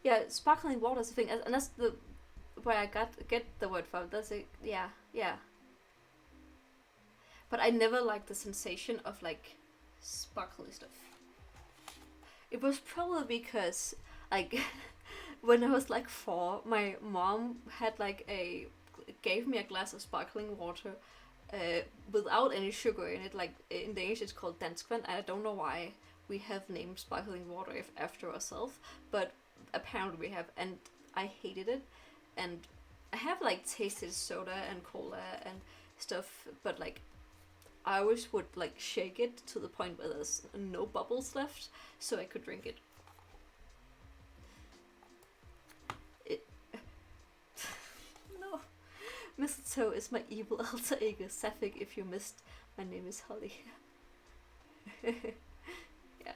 Yeah, sparkling water is a thing, and that's the where I get the word from. That's it. Yeah. But I never liked the sensation of like sparkly stuff. It was probably because like when I was like 4, my mom had like gave me a glass of sparkling water without any sugar in it. Like in Danish, it's called danskvand. I don't know why we have named sparkling water after ourselves, but apparently we have, and I hated it. And I have like tasted soda and cola and stuff, but like I always would like shake it to the point where there's no bubbles left, so I could drink it. No. Mistletoe is my evil alter ego, Sapphic. If you missed, my name is Holly. Yeah.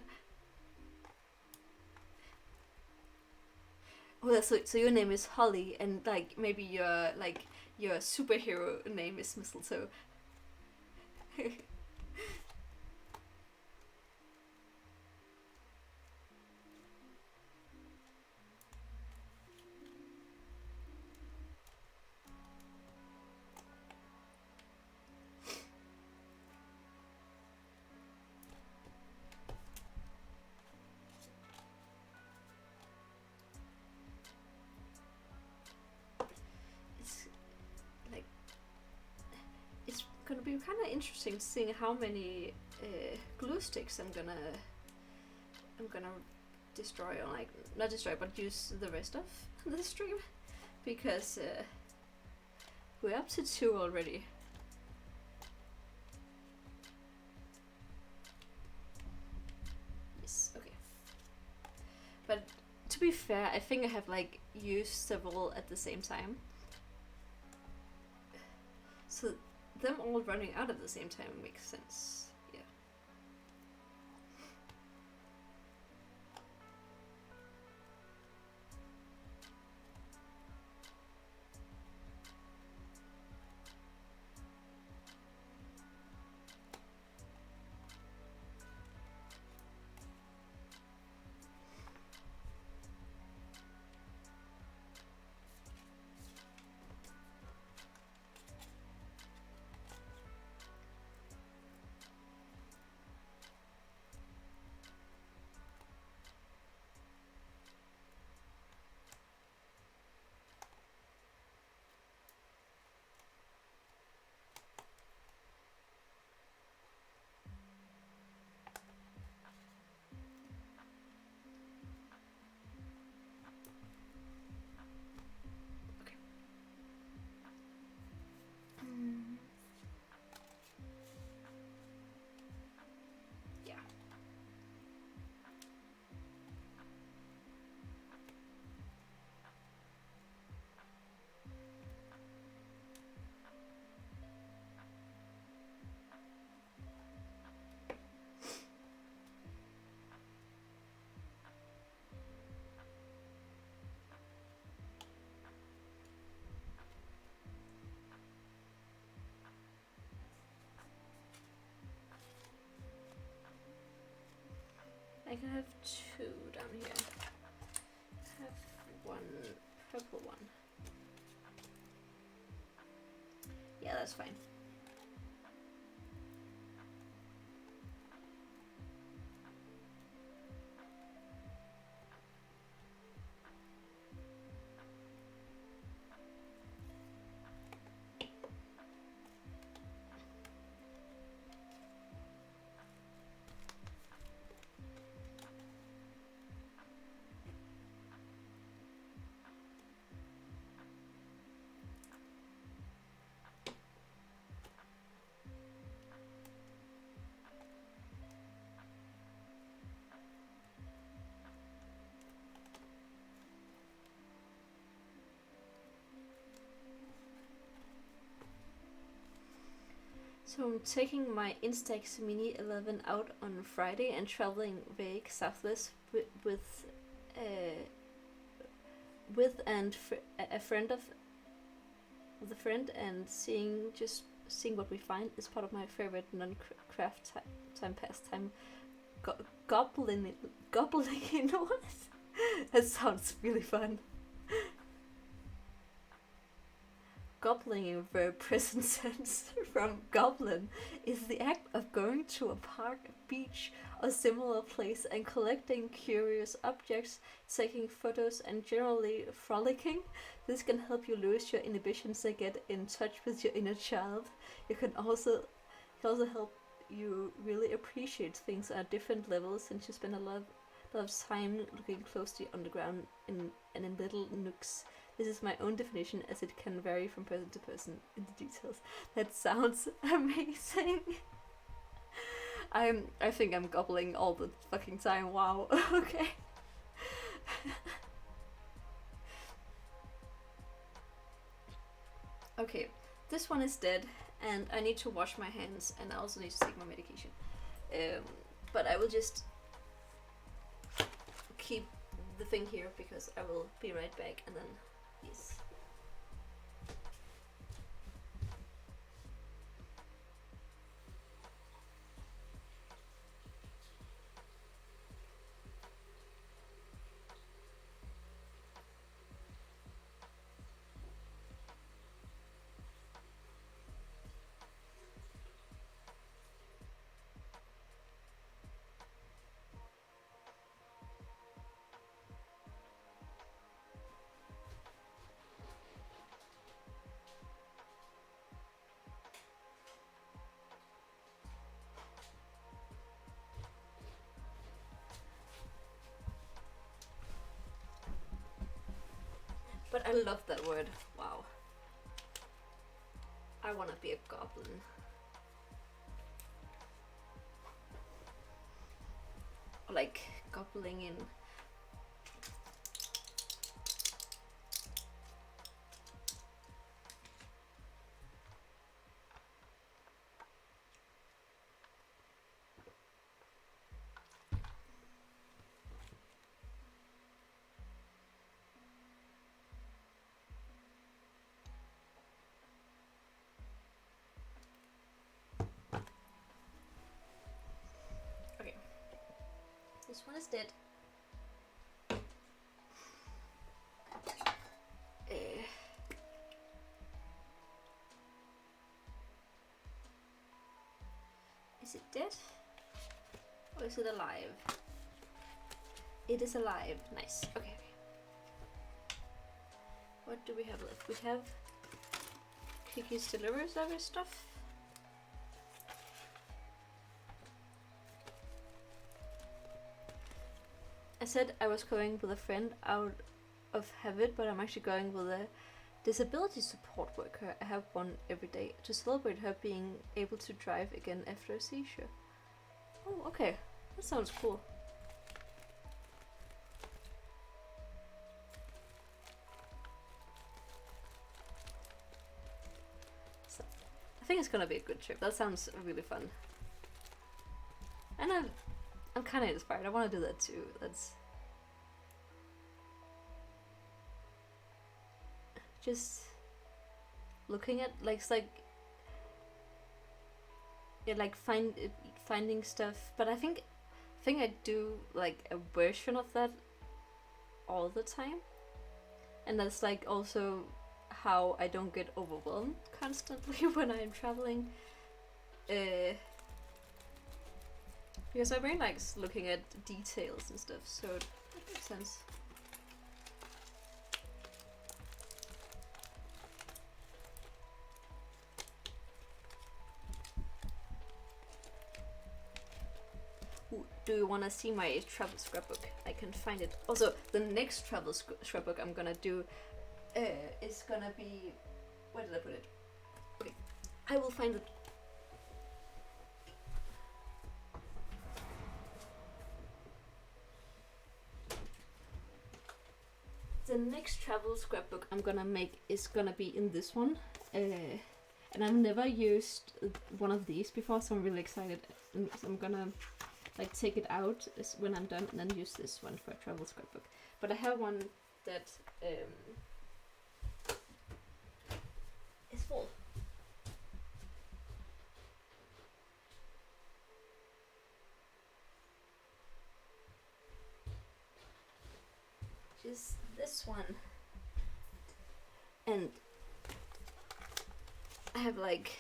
Well, so your name is Holly, and like maybe your superhero name is Mistletoe. It's like it's gonna be kind of interesting seeing how many glue sticks I'm gonna destroy, or like not destroy but use the rest of the stream, because we're up to 2 already. Yes, okay. But to be fair, I think I have like used several at the same time. So them all running out at the same time makes sense. Yeah. Yeah. I can have 2 down here. Have 1 purple one. Yeah, that's fine. So I'm taking my Instax Mini 11 out on Friday and traveling vague southwest with a friend of the friend, and seeing what we find is part of my favorite non-craft time pastime. Gobbling. You know what? That sounds really fun. Gobbling in a very present sense from goblin is the act of going to a park, beach, or similar place and collecting curious objects, taking photos, and generally frolicking. This can help you lose your inhibitions and get in touch with your inner child. It can also help you really appreciate things at different levels since you spend a lot of time looking closely on the ground and in little nooks. This is my own definition as it can vary from person to person in the details. That sounds amazing. I think I'm gobbling all the fucking time. Wow. Okay. Okay, this one is dead and I need to wash my hands and I also need to take my medication. But I will just keep the thing here because I will be right back and then yes. But I love that word. Wow. I want to be a goblin. Like gobbling in. This one is dead. Is it dead? Or is it alive? It is alive. Nice. Okay. What do we have left? We have Kiki's delivery service stuff. I said I was going with a friend out of habit, but I'm actually going with a disability support worker. I have one every day to celebrate her being able to drive again after a seizure. Oh, okay. That sounds cool. So, I think it's gonna be a good trip. That sounds really fun. And I'm kind of inspired. I want to do that too. That's just looking at like it's like yeah, like finding stuff. But I think I do like a version of that all the time, and that's like also how I don't get overwhelmed constantly when I'm traveling. Because my brain likes looking at details and stuff, so that makes sense. Ooh, do you want to see my travel scrapbook? I can find it. Also, the next travel scrapbook I'm gonna do is gonna be... Where did I put it? Okay, I will find it. The next travel scrapbook I'm gonna make is gonna be in this one, and I've never used one of these before, so I'm really excited. And so I'm gonna like take it out when I'm done, and then use this one for a travel scrapbook. But I have one that is full. Just this one, and I have like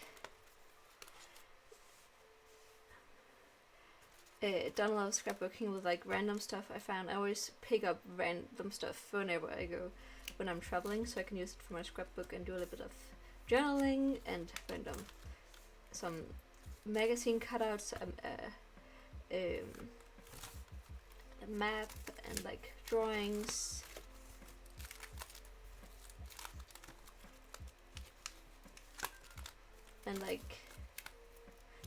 done a lot of scrapbooking with like random stuff I found. I always pick up random stuff whenever I go when I'm traveling, so I can use it for my scrapbook and do a little bit of journaling and random some magazine cutouts, a map and like drawings. And like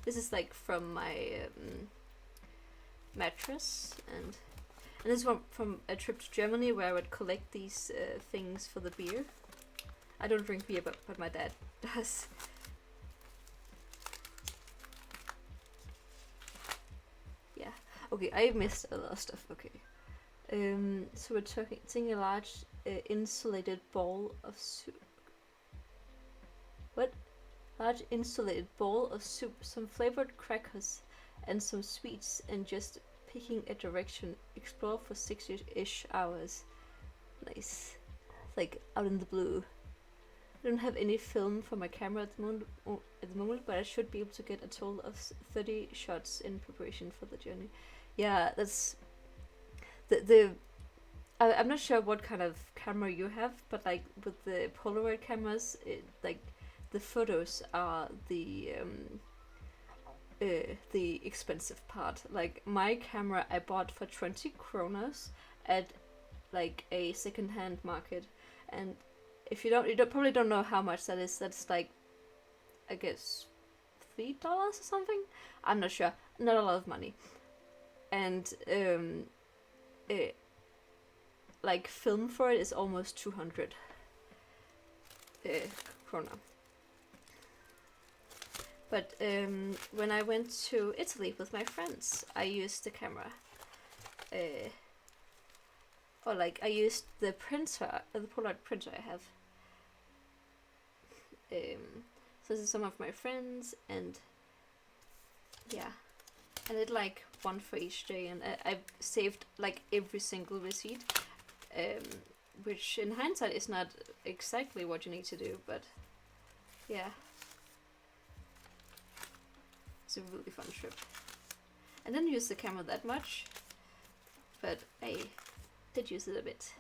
this is like from my mattress, and this is from a trip to Germany where I would collect these things for the beer. I don't drink beer, but my dad does. Yeah. Okay, I missed a lot of stuff. Okay. So we're taking a large insulated bowl of soup. What? Large insulated bowl of soup, some flavored crackers, and some sweets, and just picking a direction. Explore for 6-ish hours. Nice. It's like out in the blue. I don't have any film for my camera at the moment, but I should be able to get a total of 30 shots in preparation for the journey. Yeah, that's I'm not sure what kind of camera you have, but like with the Polaroid cameras, like the photos are the expensive part. Like my camera I bought for 20 kronas at like a second-hand market, and if you probably don't know how much that is. That's like, I guess, $3 or something. I'm not sure. Not a lot of money. And like film for it is almost 200 krona. But when I went to Italy with my friends, I used the camera. Or like I used the printer, the Polaroid printer I have. So this is some of my friends, and yeah, I did like one for each day, and I've saved like every single receipt, which in hindsight is not exactly what you need to do, but yeah, it's a really fun trip. I didn't use the camera that much, but I did use it a bit.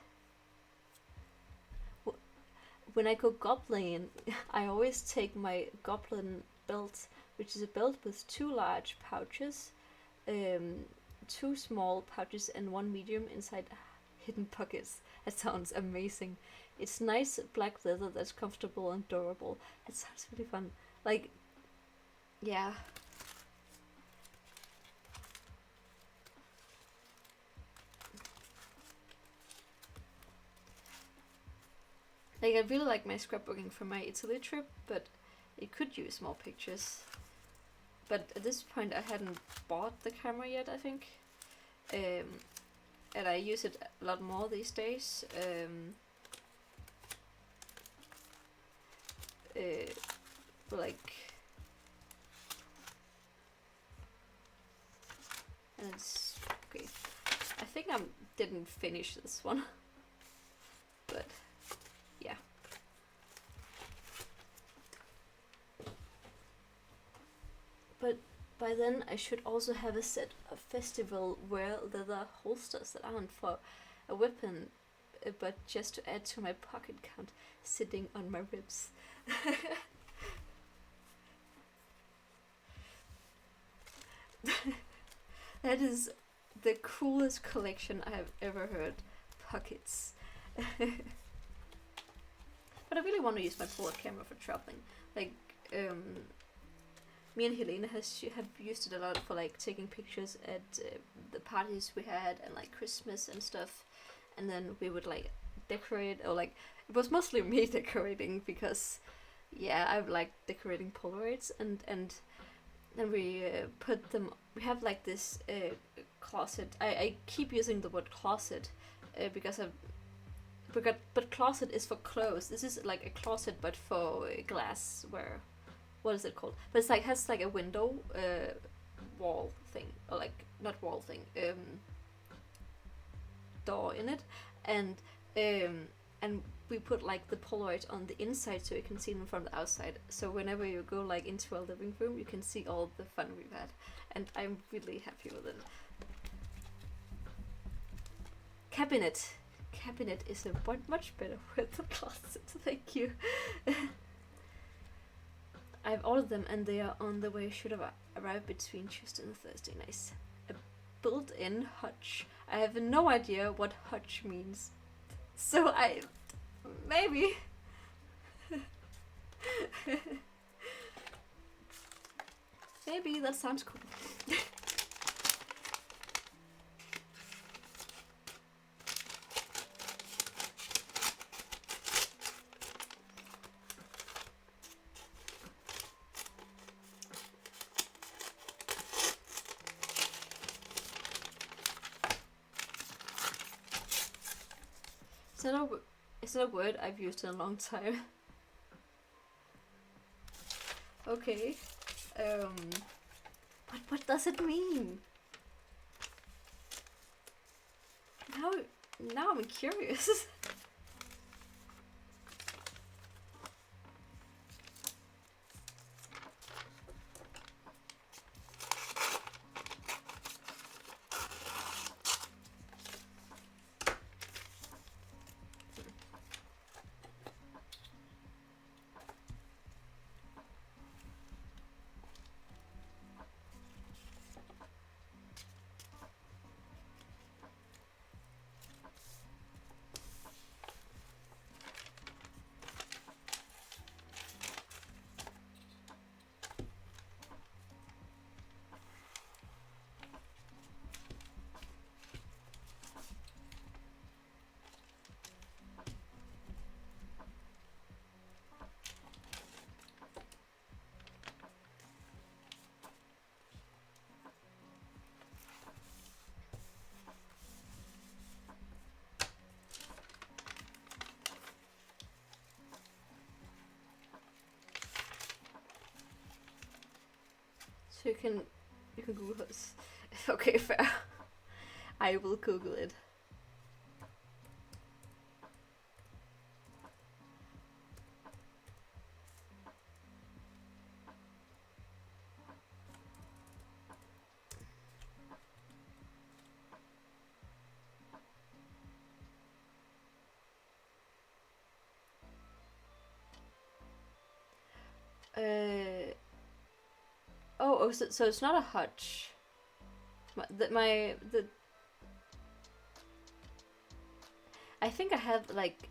When I go gobbling, I always take my goblin belt, which is a belt with 2 large pouches, 2 small pouches and 1 medium inside hidden pockets. That sounds amazing. It's nice black leather that's comfortable and durable. It sounds really fun. Like, yeah. Like, I really like my scrapbooking from my Italy trip, but it could use more pictures. But at this point I hadn't bought the camera yet, I think. And I use it a lot more these days. Like... And it's... Okay. I think I didn't finish this one. But... yeah. But by then I should also have a set of festival wear leather holsters that aren't for a weapon, but just to add to my pocket count sitting on my ribs. That is the coolest collection I have ever heard. Pockets. But I really want to use my Polaroid camera for traveling. Like, me and Helena have used it a lot for like taking pictures at the parties we had and like Christmas and stuff. And then we would like decorate, or like it was mostly me decorating because, yeah, I like decorating Polaroids, and then we put them. We have like this closet. I keep using the word closet because but closet is for clothes. This is like a closet but for glass, where, what is it called? But it's like, has like a window wall thing, or like not wall thing, door in it, and and we put like the Polaroid on the inside so you can see them from the outside. So whenever you go like into our living room, you can see all the fun we've had, and I'm really happy with it. Cabinet. Cabinet is a much better word than closet. Thank you. I've ordered them and they are on the way. Should have arrived between Tuesday and Thursday. Nice. A built-in hutch. I have no idea what hutch means. So maybe. Maybe that sounds cool. It's not a word I've used in a long time. Okay. But what does it mean? Now I'm curious. So you can Google this. Okay, fair. I will Google it. So it's not a hutch. I think I have like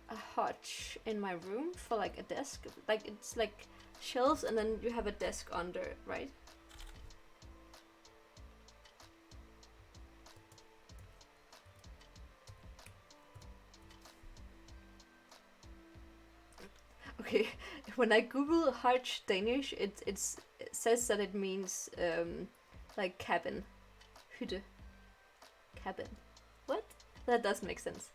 a hutch in my room for like a desk. Like it's like shelves and then you have a desk under, right? Okay, when I Google hutch Danish, it says that it means like cabin. Hytte. Cabin. What? That does make sense.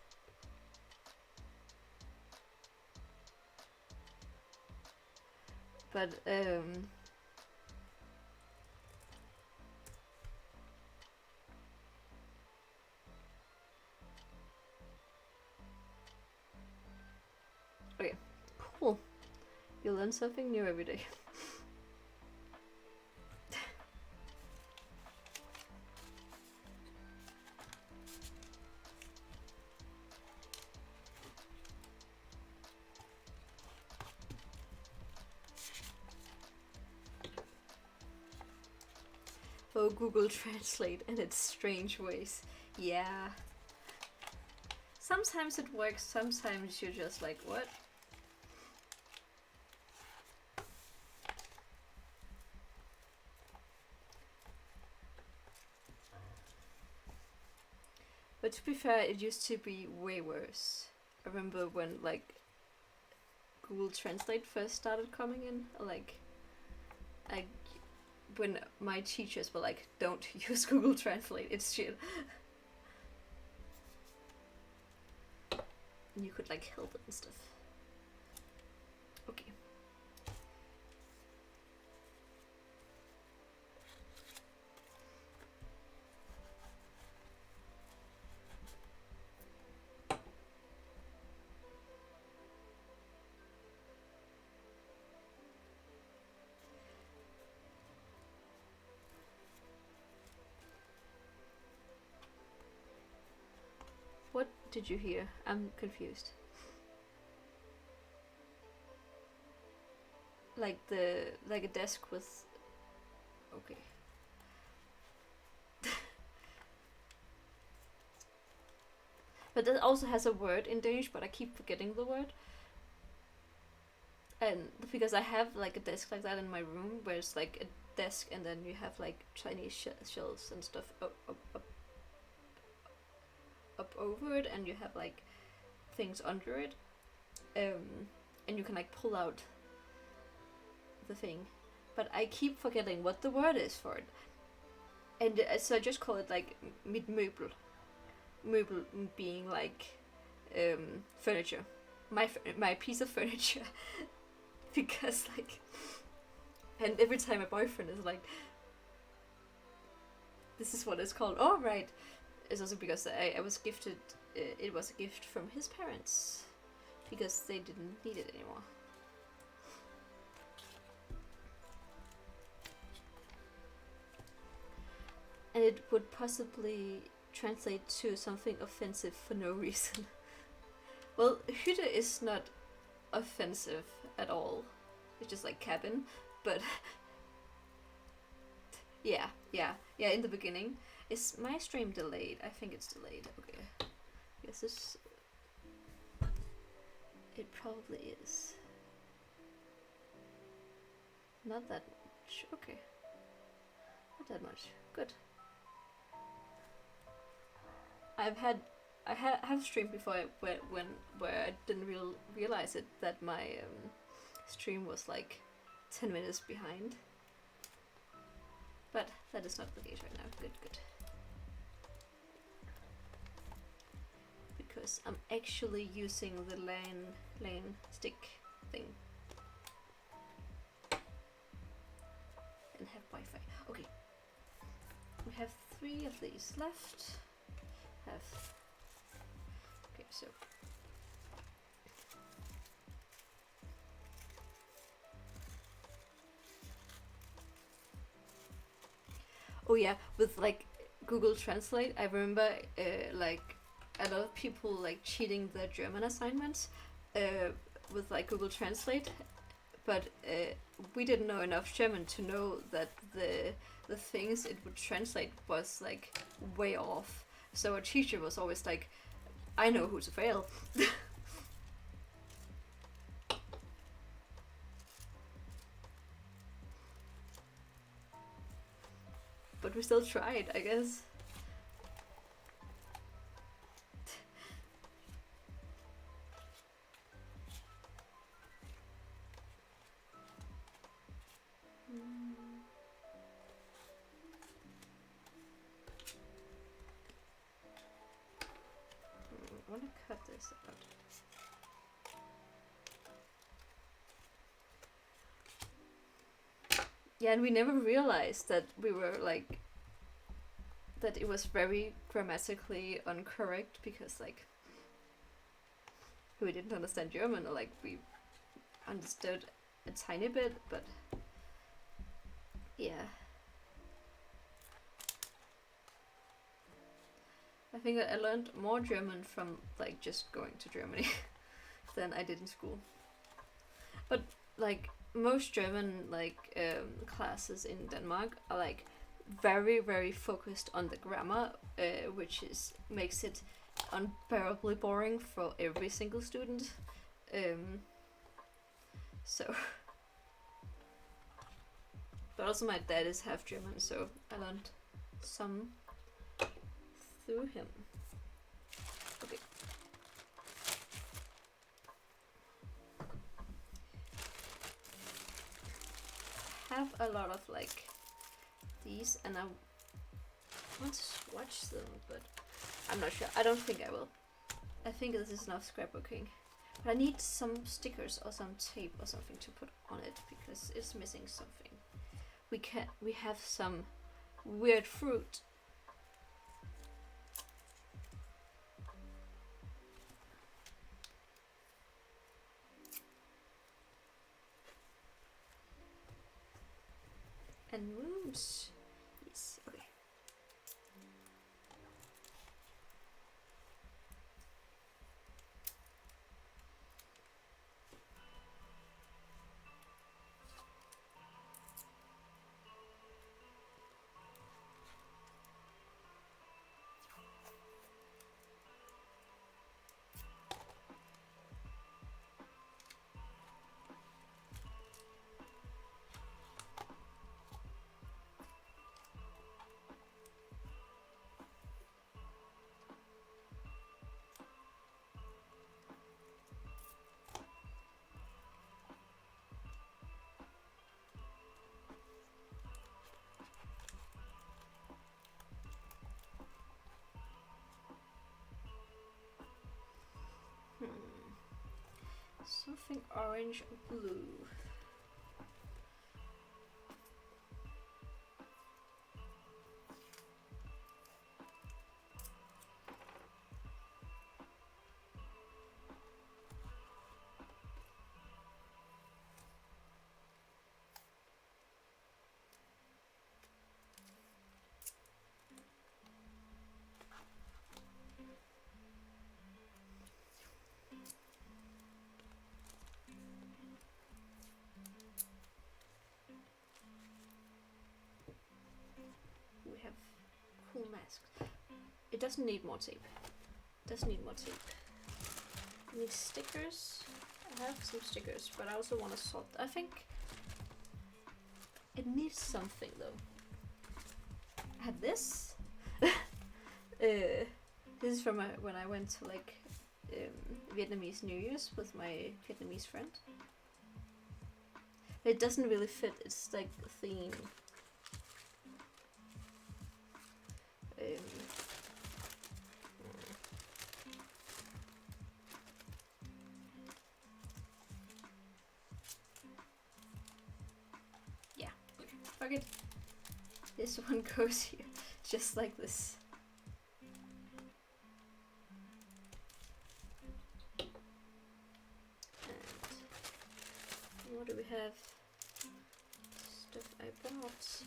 But okay, cool. You learn something new every day. Oh, Google Translate and its strange ways. Yeah. Sometimes it works, sometimes you're just like, what? But to be fair, it used to be way worse. I remember when like Google Translate first started coming in, when my teachers were like, don't use Google Translate, it's shit. And you could like help it and stuff. Okay. did you hear? I'm confused. Like a desk with. Okay. But that also has a word in Danish, but I keep forgetting the word. And because I have like a desk like that in my room, where it's like a desk, and then you have like tiny shelves and stuff up over it, and you have like things under it, and you can like pull out the thing. But I keep forgetting what the word is for it, and so I just call it like mit møbel. Møbel being like furniture, my piece of furniture. Because like, and every time my boyfriend is like, this is what it's called. Oh right, it's also because I was gifted. It was a gift from his parents because they didn't need it anymore. And it would possibly translate to something offensive for no reason. Well, hytte is not offensive at all. It's just like cabin, but yeah. In the beginning, is my stream delayed? I think it's delayed. Okay, yes, this. It probably is. Not that much. Okay, not that much. Good. I have streamed before where I didn't realize it, that my stream was like 10 minutes behind. But that is not the case right now. Good. Because I'm actually using the lane stick thing. And have Wi-Fi. Okay. We have 3 of these left. Okay, so oh yeah, with like Google Translate, I remember like a lot of people like cheating their German assignments with like Google Translate, but we didn't know enough German to know that the things it would translate was like way off. So our teacher was always like, I know who to fail. But we still tried, I guess. I want to cut this out. Yeah, and we never realized that we were like, that it was very grammatically incorrect, because like we didn't understand German, or like we understood a tiny bit, but yeah. I think I learned more German from like just going to Germany than I did in school. But like most German like classes in Denmark are like very focused on the grammar, which makes it unbearably boring for every single student. So, but also my dad is half German, so I learned some through him. Okay. I have a lot of like these, and I want to swatch them, but I'm not sure. I don't think I will. I think this is enough scrapbooking. But I need some stickers or some tape or something to put on it, because it's missing something. We have some weird fruit. And rooms. Yes, okay. Something orange or blue. We have cool masks. It doesn't need more tape. Doesn't need more tape. It needs stickers. I have some stickers, but I also want to sort. I think it needs something though. I had this. This is from when I went to like Vietnamese New Year's with my Vietnamese friend. It doesn't really fit. It's like a theme. Yeah, fuck it. This one goes here, just like this. And what do we have? Stuff I bought.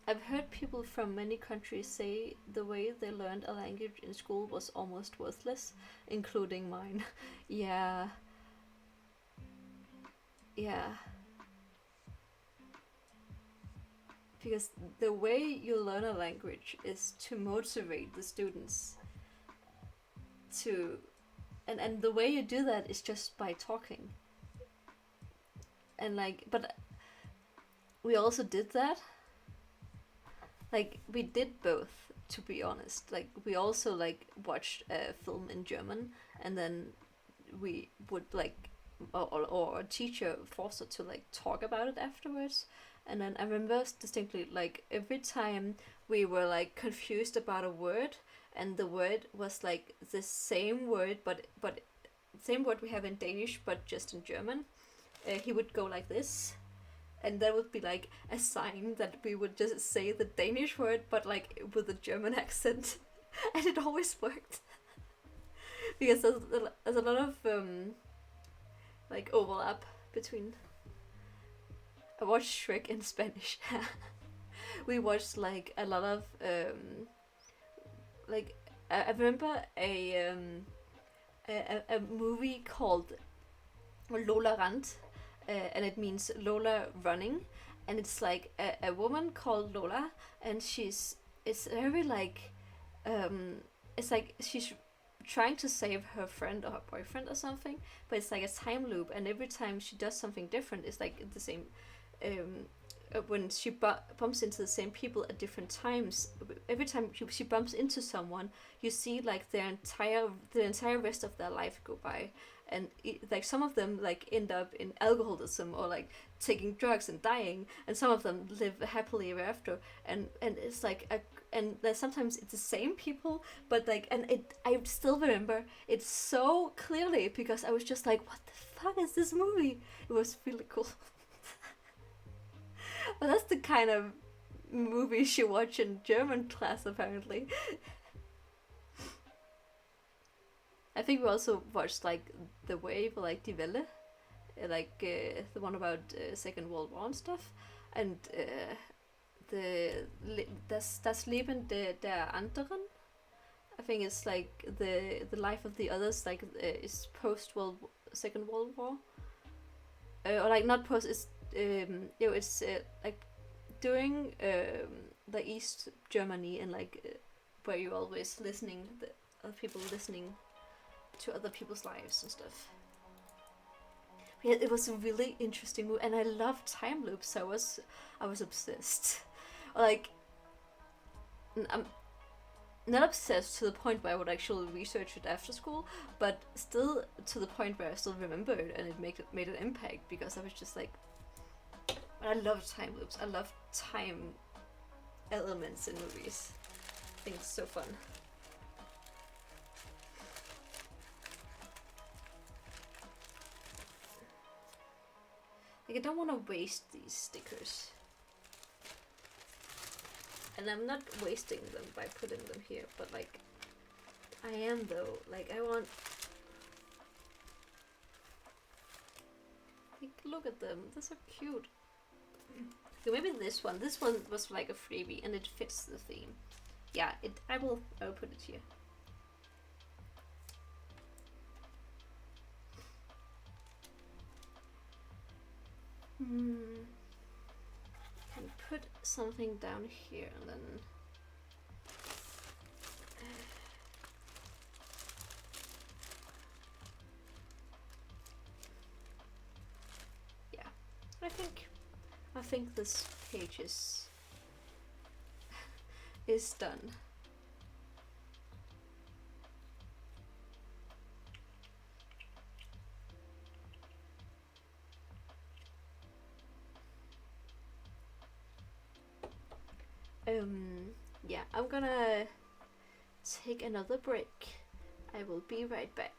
I've heard people from many countries say the way they learned a language in school was almost worthless, including mine. Yeah. Yeah. Because the way you learn a language is to motivate the students to... And the way you do that is just by talking. And like, but we also did that. Like, we did both, to be honest. Like, we also, like, watched a film in German, and then we would, like, or a teacher forced us to, like, talk about it afterwards. And then I remember distinctly, like, every time we were, like, confused about a word, and the word was, like, the same word, but same word we have in Danish, but just in German, he would go like this. And that would be like a sign that we would just say the Danish word, but like with a German accent, and it always worked because there's a lot of like overlap between. I watched Shrek in Spanish. We watched like a lot of like I remember a movie called Lola Rand. And it means Lola running, and it's like a woman called Lola, and it's very like it's like she's trying to save her friend or her boyfriend or something, but it's like a time loop, and every time she does something different, it's like the same. When she bumps into the same people at different times, every time she bumps into someone, you see like the entire rest of their life go by. And like some of them like end up in alcoholism or like taking drugs and dying, and some of them live happily ever after. And it's like and sometimes it's the same people, but like, and I still remember it so clearly because I was just like, what the fuck is this movie? It was really cool. But that's the kind of movie she watched in German class apparently. I think we also watched like The Wave or like Die Welle, like the one about Second World War and stuff, and das Leben der anderen. I think it's like the life of the others, like is Second World War, or like not post. It's it's like during the East Germany, and like where you're always listening, the other people listening to other people's lives and stuff. But yeah, it was a really interesting movie, and I love time loops. So I was obsessed. Like, I'm not obsessed to the point where I would actually research it after school, but still to the point where I still remember it, and it made an impact because I was just like, I love time loops. I love time elements in movies. I think it's so fun. I don't want to waste these stickers. And I'm not wasting them by putting them here, but like, I am though. Like, I want... Like, look at them. They're so cute. Okay, maybe this one. This one was like a freebie and it fits the theme. Yeah, I will put it here. Can put something down here and then... yeah, I think this page is done. Yeah, I'm gonna take another break. I will be right back.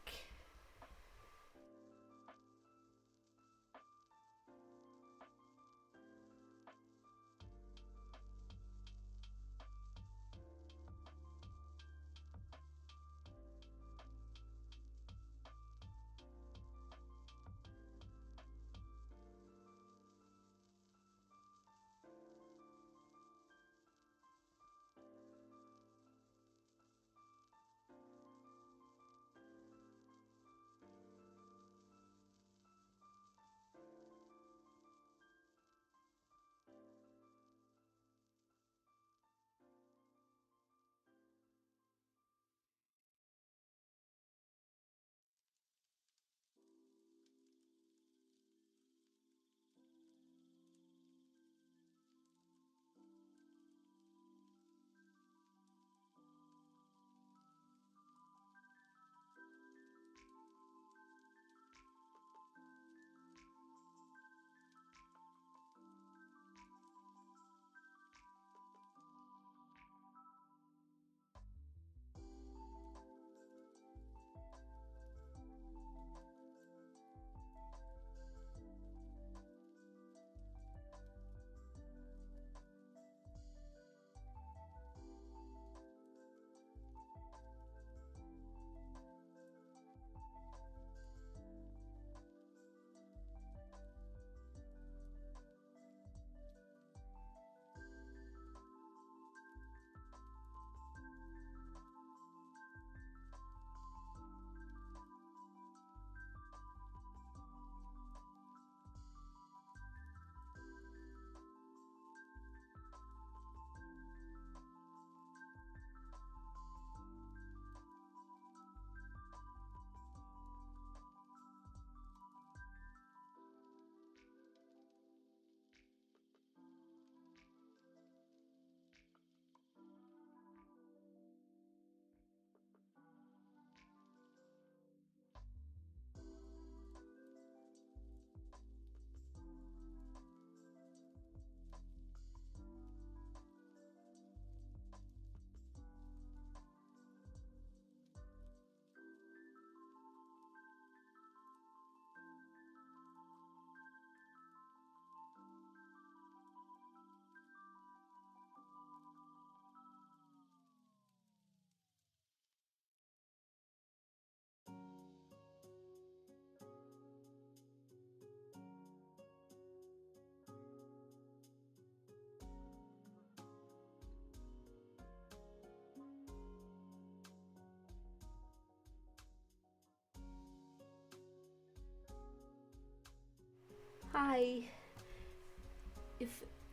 Hi.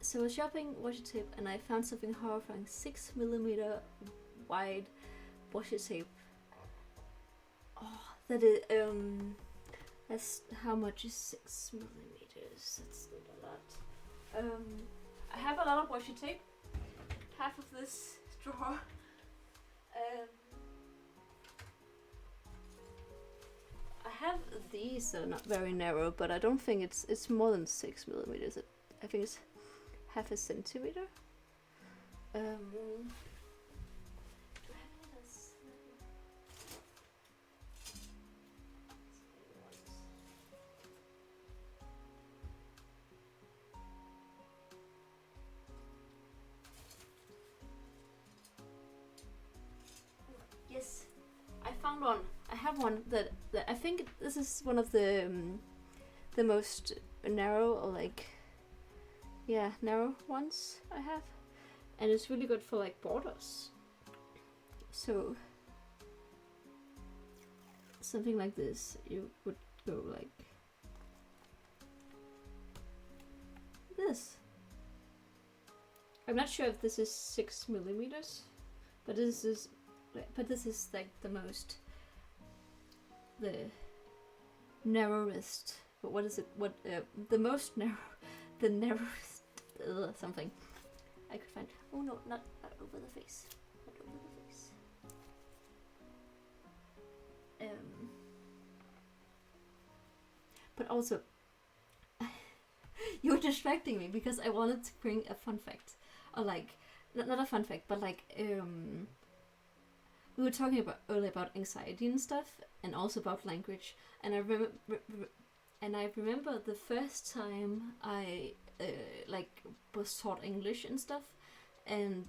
So I was shopping washi tape and I found something horrifying. 6mm wide washi tape. Oh, that is that's how much is 6mm? That's not a lot. I have a lot of washi tape. Half of this drawer. I have these, they're not very narrow, but I don't think it's more than 6mm. I think it's half a centimeter. Do I have any of this? found one. I have one that I think this is one of the most narrow, or like, yeah, narrow ones I have, and it's really good for like borders. So something like this, you would go like this. I'm not sure if this is 6 millimeters, but this is like the narrowest. But what is it? The most narrow, the narrowest something I could find. Oh no, not over the face. Not over the face. But also, you're distracting me because I wanted to bring a fun fact, or like not a fun fact, but like we were talking about earlier about anxiety and stuff, and also about language. And I remember the first time I like was taught English and stuff, and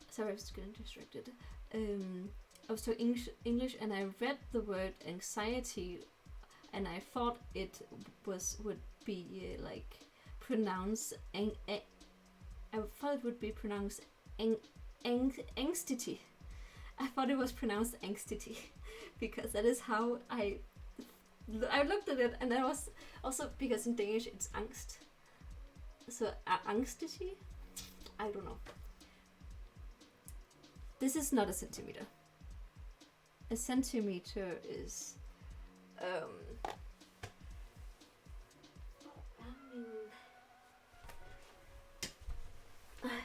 sorry, I was getting distracted. I was talking English, and I read the word anxiety, and I thought it would be like pronounced I thought it would be pronounced angstity. I thought it was pronounced angstity because that is how I looked at it, and that was also because in Danish it's angst. So angstity, I don't know. This is not a centimeter. A centimeter is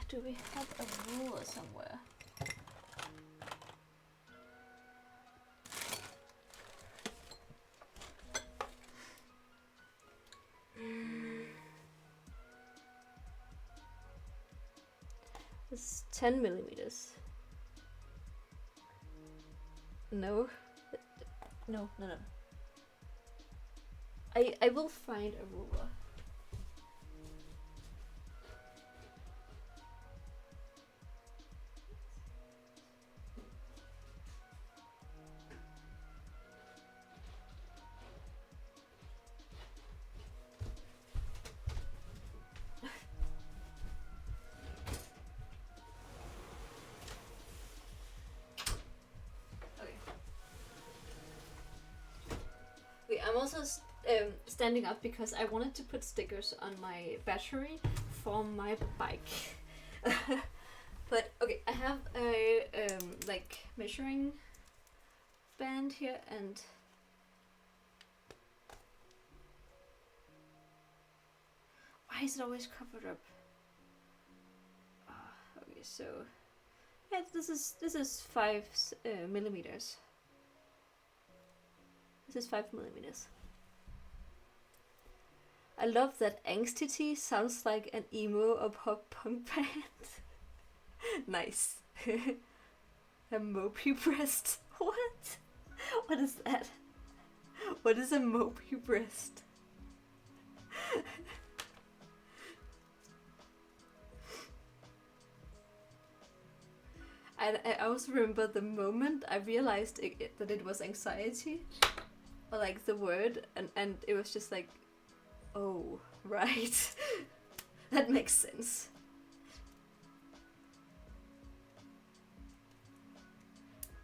do we have a ruler somewhere? This is 10 millimeters. No. No. I will find a ruler. I'm also standing up because I wanted to put stickers on my battery for my bike. But okay, I have a like measuring band here, and why is it always covered up? Okay, so yeah, this is 5 millimeters. This is 5 millimeters. I love that angstity sounds like an emo or pop punk band. Nice. A mopey breast. What? What is that? What is a mopey breast? I also remember the moment I realized that it was anxiety, or like the word, and it was just like, oh, right. That makes sense.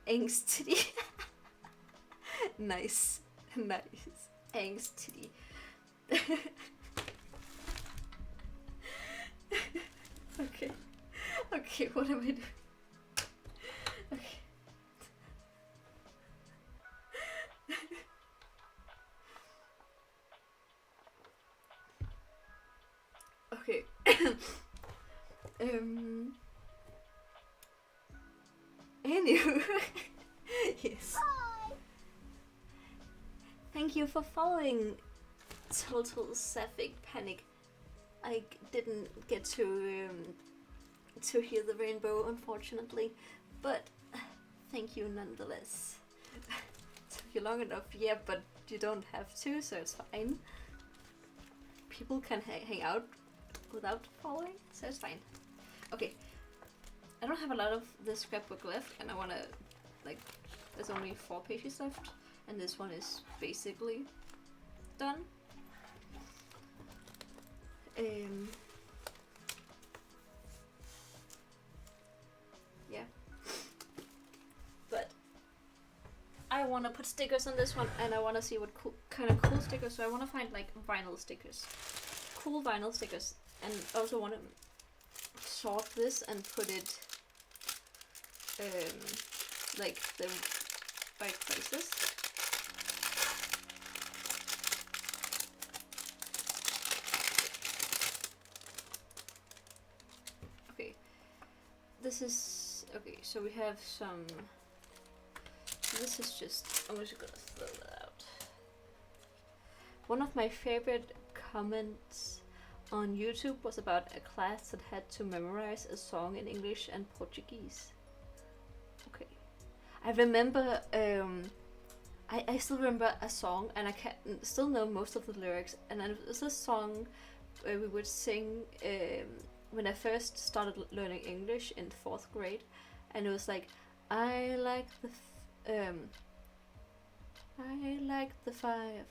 Angstity. Nice. Angstity. Okay, what am I doing? Okay. Anywho. Yes. Bye. Thank you for following Total Sapphic Panic. I didn't get to hear the rainbow, unfortunately, but thank you nonetheless. Took you long enough, yeah, but you don't have to, so it's fine. People can hang out without following, so it's fine. Okay, I don't have a lot of this scrapbook left, and I wanna, like, there's only 4 pages left, and this one is basically done. Yeah, but I want to put stickers on this one, and I want to see what kind of cool stickers. So I want to find like vinyl stickers, cool vinyl stickers, and also want to sort this and put it like the right places. Okay, this is okay. So we have some. This is just, I'm just gonna throw that out. One of my favorite comments on YouTube was about a class that had to memorize a song in English and Portuguese. Okay. I remember, I still remember a song, and I still know most of the lyrics, and it was a song we would sing when I first started learning English in 4th grade, and it was like, I like the firefly.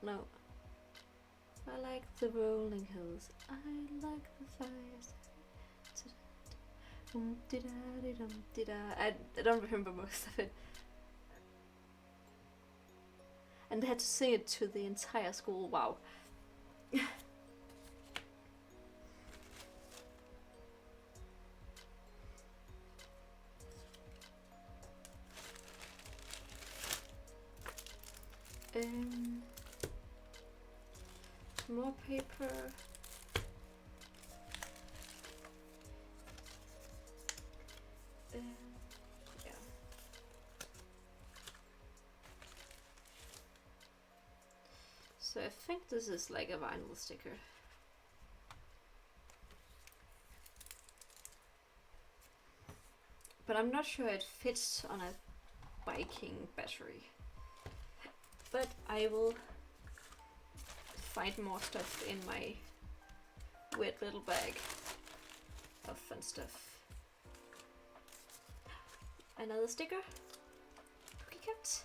No. I like the rolling hills. I like the fires. I don't remember most of it. And they had to sing it to the entire school. Wow. More paper. Yeah. So I think this is like a vinyl sticker. But I'm not sure it fits on a biking battery. But I will find more stuff in my weird little bag of fun stuff. Another sticker. Cookie cat.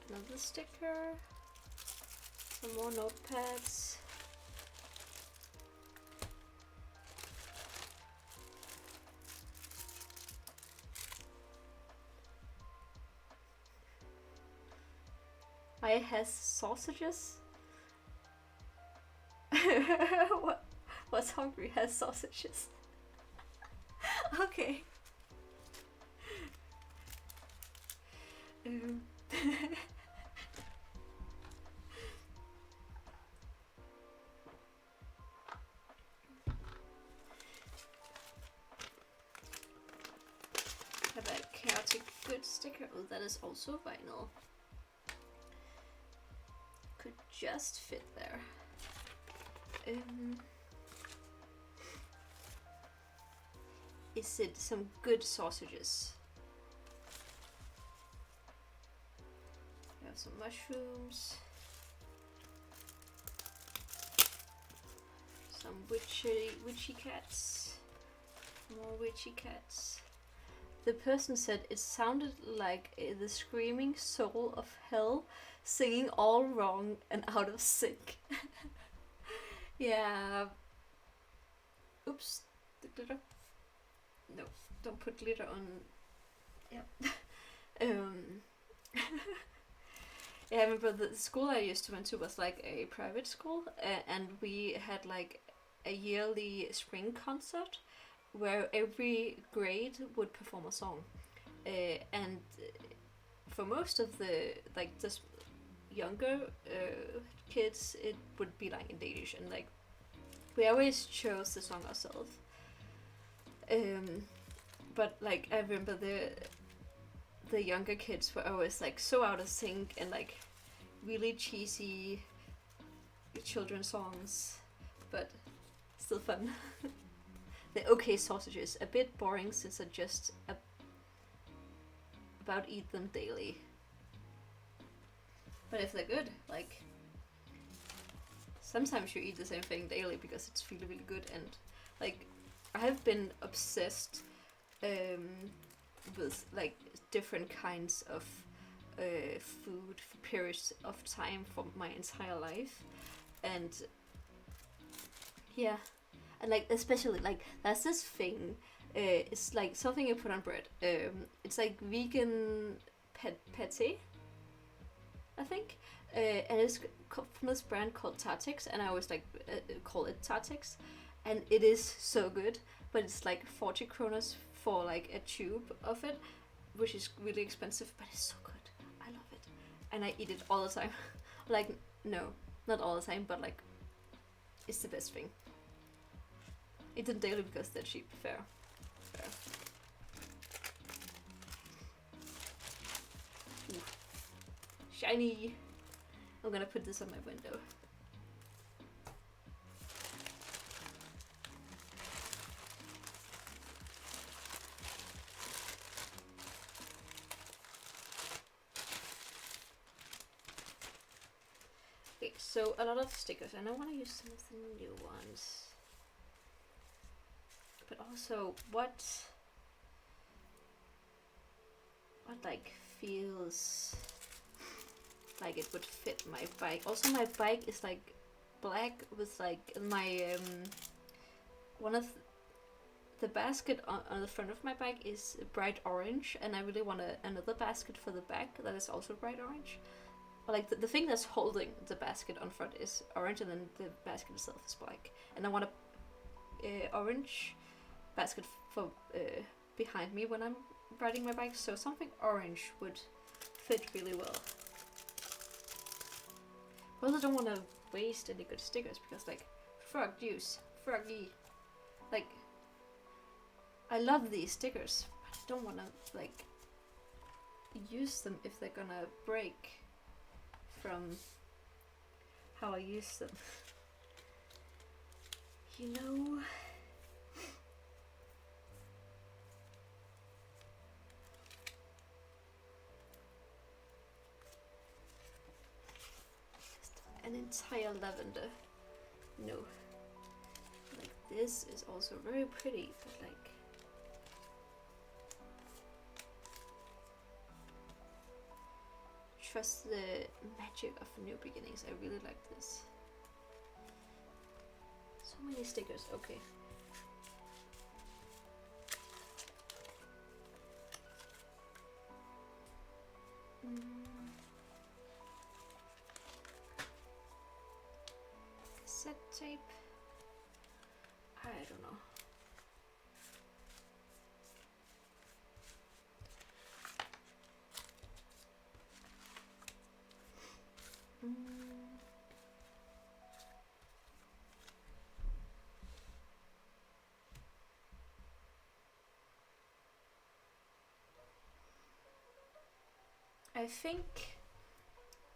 Another sticker. Some more notepads. I has sausages. What's hungry has sausages? Okay. Have a chaotic good sticker. Oh, that is also vinyl. Could just fit there. Is it some good sausages? We have some mushrooms. Some witchy cats. More witchy cats. The person said it sounded like the screaming soul of hell singing all wrong and out of sync. Yeah. Oops. The glitter. No, don't put glitter on. Yeah. Yeah, I remember the school I used to went to was like a private school, and we had like a yearly spring concert where every grade would perform a song, and for most of the like this younger kids, it would be like in Danish, and like we always chose the song ourselves. But like I remember the younger kids were always like so out of sync and like really cheesy children's songs, but still fun. The okay sausages, a bit boring since I just about eat them daily. But if they're good, like sometimes you eat the same thing daily because it's really really good. And like I have been obsessed with like different kinds of food for periods of time for my entire life. And yeah, and like especially like there's this thing, it's like something you put on bread. It's like vegan pate, I think, and it's from this brand called Tartex, and I always like call it Tartex, and it is so good. But it's like 40 kronas for like a tube of it, which is really expensive, but it's so good. I love it, and I eat it all the time. Like no, not all the time, but like it's the best thing. Eat them daily because they're cheap. Fair. Ooh. Shiny. I'm gonna put this on my window. Okay, so a lot of stickers, and I want to use some of the new ones. But also, what like feels like it would fit my bike. Also, my bike is like black with like my one of the basket on the front of my bike is bright orange, and I really want another basket for the back that is also bright orange. But like the thing that's holding the basket on front is orange, and then the basket itself is black. And I want a orange basket for behind me when I'm riding my bike, so something orange would fit really well. I also don't want to waste any good stickers because like frog juice, froggy, like I love these stickers, but I don't want to like use them if they're gonna break from how I use them. You know. An entire lavender. No. Like this is also very pretty, but like trust the magic of new beginnings. I really like this. So many stickers. Okay. Cassette tape. I don't know.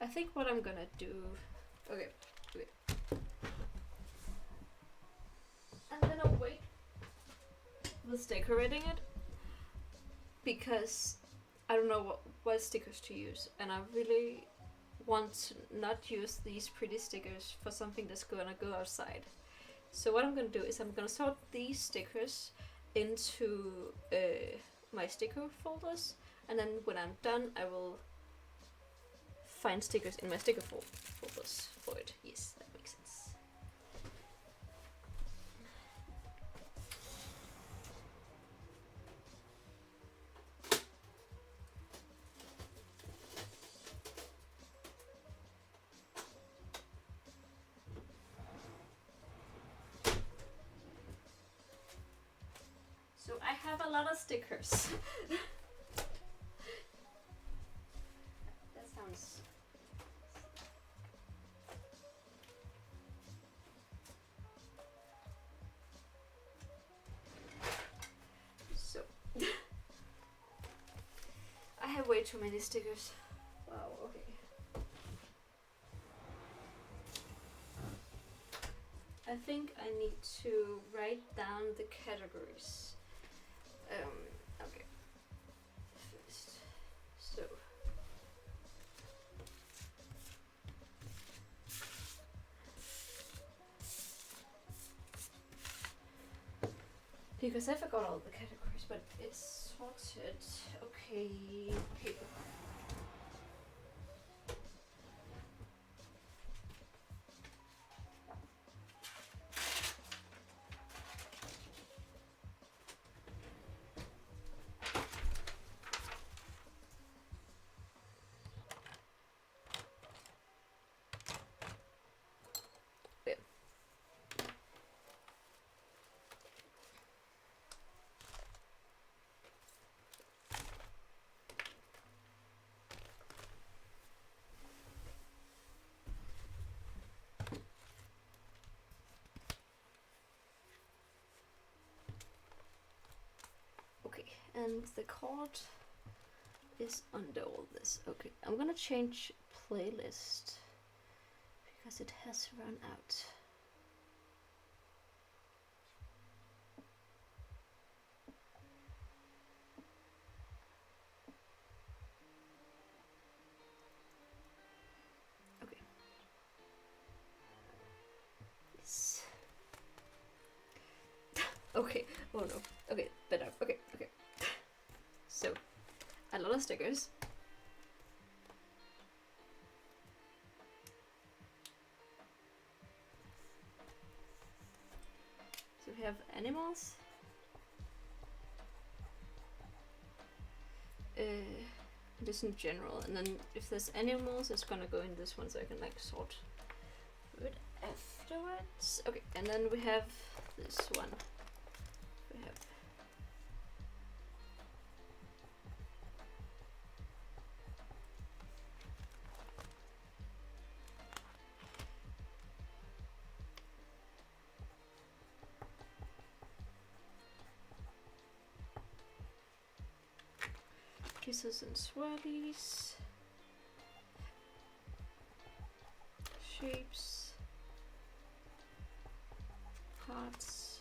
I think what I'm gonna do. Okay. I'm gonna wait with decorating it because I don't know what stickers to use, and I really want to not use these pretty stickers for something that's gonna go outside. So what I'm gonna do is I'm gonna sort these stickers into my sticker folders, and then when I'm done I will find stickers in my sticker folders for it. Yes, that makes sense. So I have a lot of stickers. That sounds... So... I have way too many stickers. Wow, okay. I think I need to write down the categories. Okay. First, so Because I forgot all the categories, but it's sorted. Okay. Okay. Okay, and the chord is under all this. Okay, I'm gonna change playlist because it has run out. Okay. Yes. Okay. Oh no. Okay, better. Okay, okay. So, a lot of stickers. So we have animals. Just in general, and then if there's animals, it's gonna go in this one, so I can like sort it afterwards. Okay, and then we have this one. We have kisses and swirlies, shapes, hearts,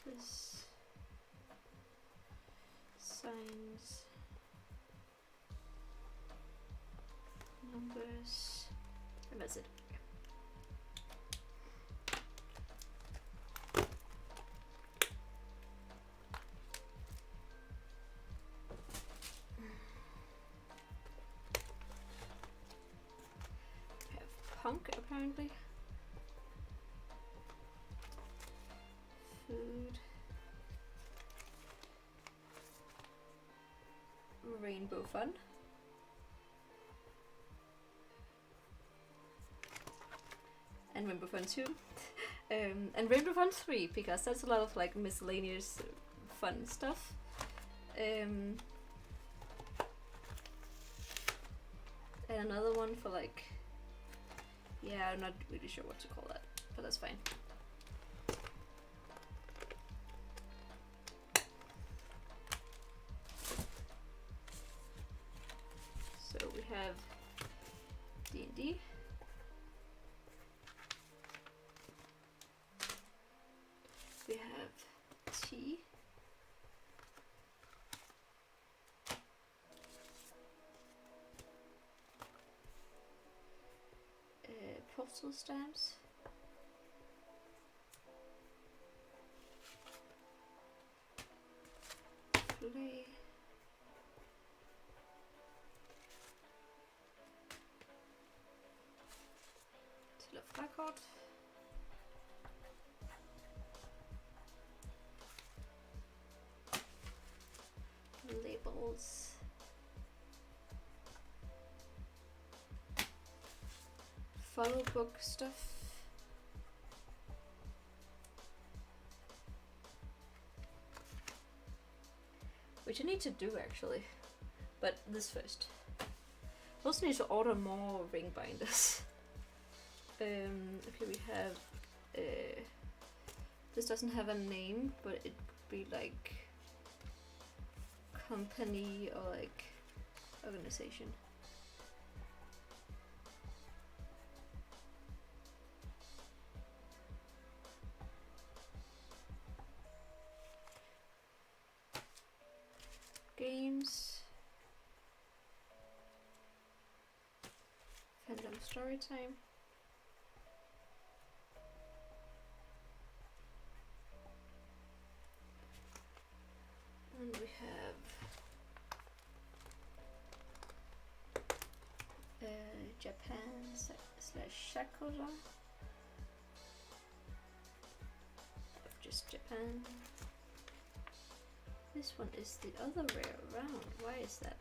this signs, numbers, and that's it. We have punk apparently. Food. Rainbow fun. And Rainbow Fun 2. And Rainbow Fun 3, because that's a lot of like miscellaneous fun stuff. And another one for like, yeah, I'm not really sure what to call that, but that's fine. So we have D&D. We have tea. Postal stamps. Play. Till a placard. Labels. Follow book stuff. Which I need to do actually, but this first. Also need to order more ring binders. Okay, we have. This doesn't have a name, but it could be like company or like organization. story time. And we have Japan slash Sakura. Just Japan. This one is the other way around. Why is that?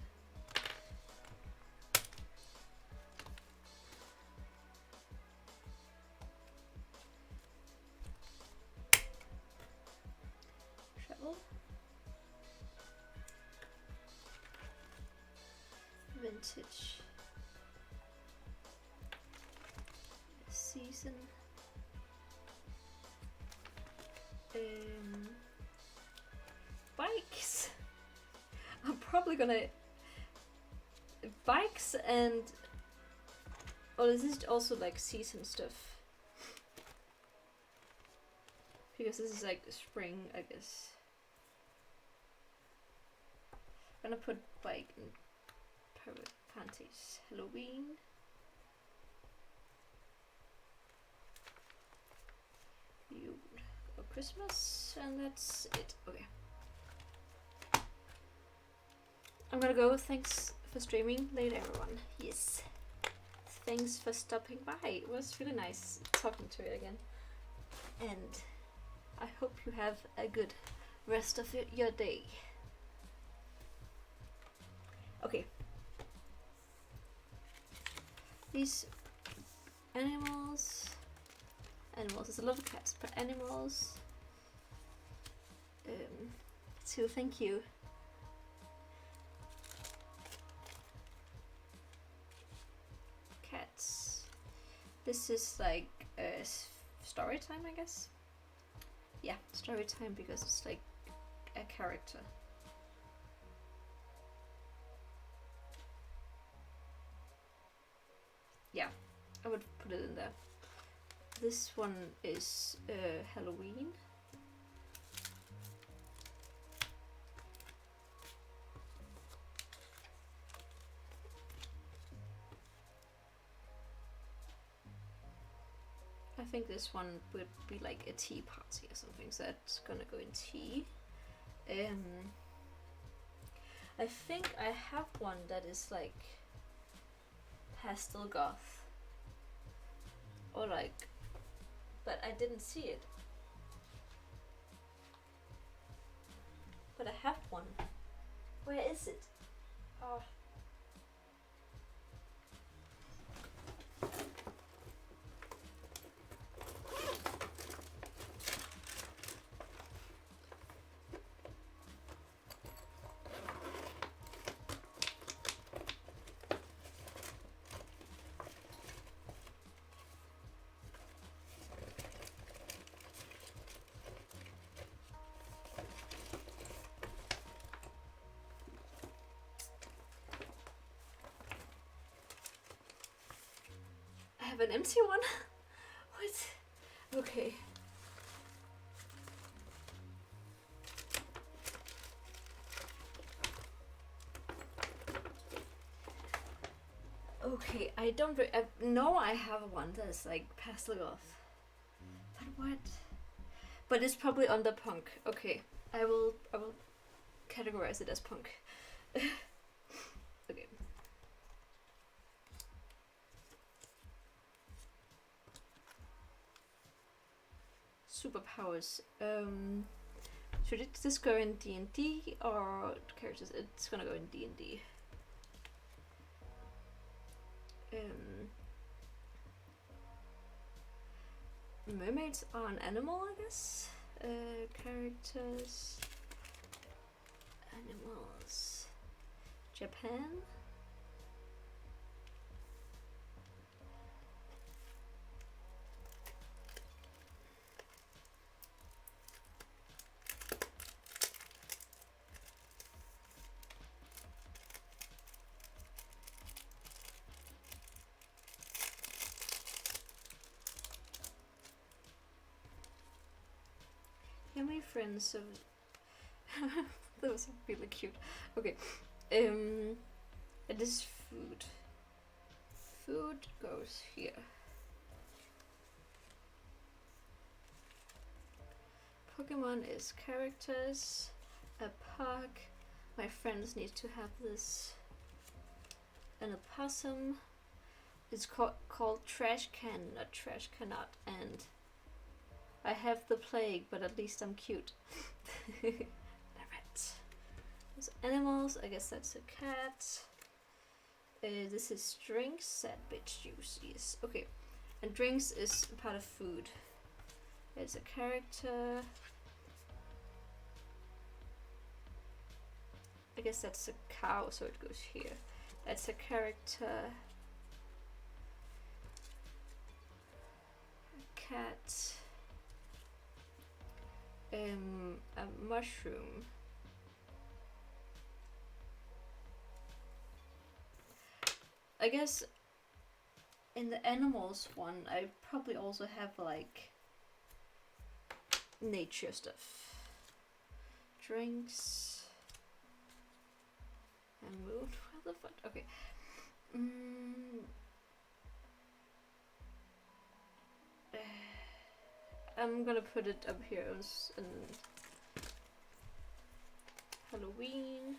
Travel. Vintage. Season. Bikes. I'm probably gonna bikes and oh, this is also like season stuff because this is like spring, I guess. I'm gonna put bike in panties. Halloween. You go Christmas, and that's it. Okay. I'm gonna go. Thanks for streaming later, everyone. Yes. Thanks for stopping by. It was really nice talking to you again. And I hope you have a good rest of your day. Okay. These animals. There's a lot of cats, but animals. So thank you. Cats. This is like story time, I guess. Yeah, story time because it's like a character. Yeah, I would put it in there. This one is Halloween. I think this one would be like a tea party or something, so that's gonna go in tea. I think I have one that is like pastel goth. Or like, but I didn't see it. But I have one. Where is it? Oh. I have an empty one? What? Okay. Okay, I don't know I have one that's like pastel goth. But what? But it's probably under punk. Okay, I will categorize it as punk. Okay. Superpowers. Should this go in D&D or characters? It's gonna go in D&D. Mermaids are an animal, I guess. Characters. Animals. Japan. How many friends of that was really cute. Okay. It is food. Food goes here. Pokemon is characters. A park. My friends need to have this. An opossum. It's called trash can, not trash cannot. And I have the plague, but at least I'm cute. A rat. There's animals. I guess that's a cat. This is drinks. Sad bitch juice. Yes. Okay. And drinks is part of food. It's a character. I guess that's a cow, so it goes here. That's a character. A cat. A mushroom. I guess in the animals one, I probably also have like nature stuff. Drinks. And moon. What the fuck? Okay. I'm gonna put it up here in Halloween.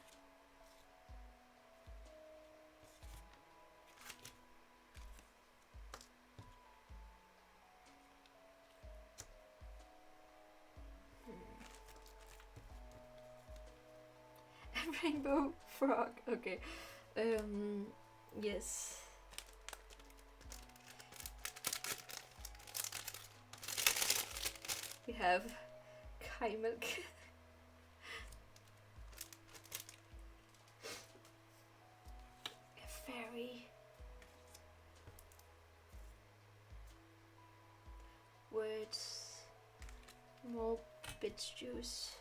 Rainbow frog. Okay. Yes. We have Kai milk. A fairy. Words. More bitch juice.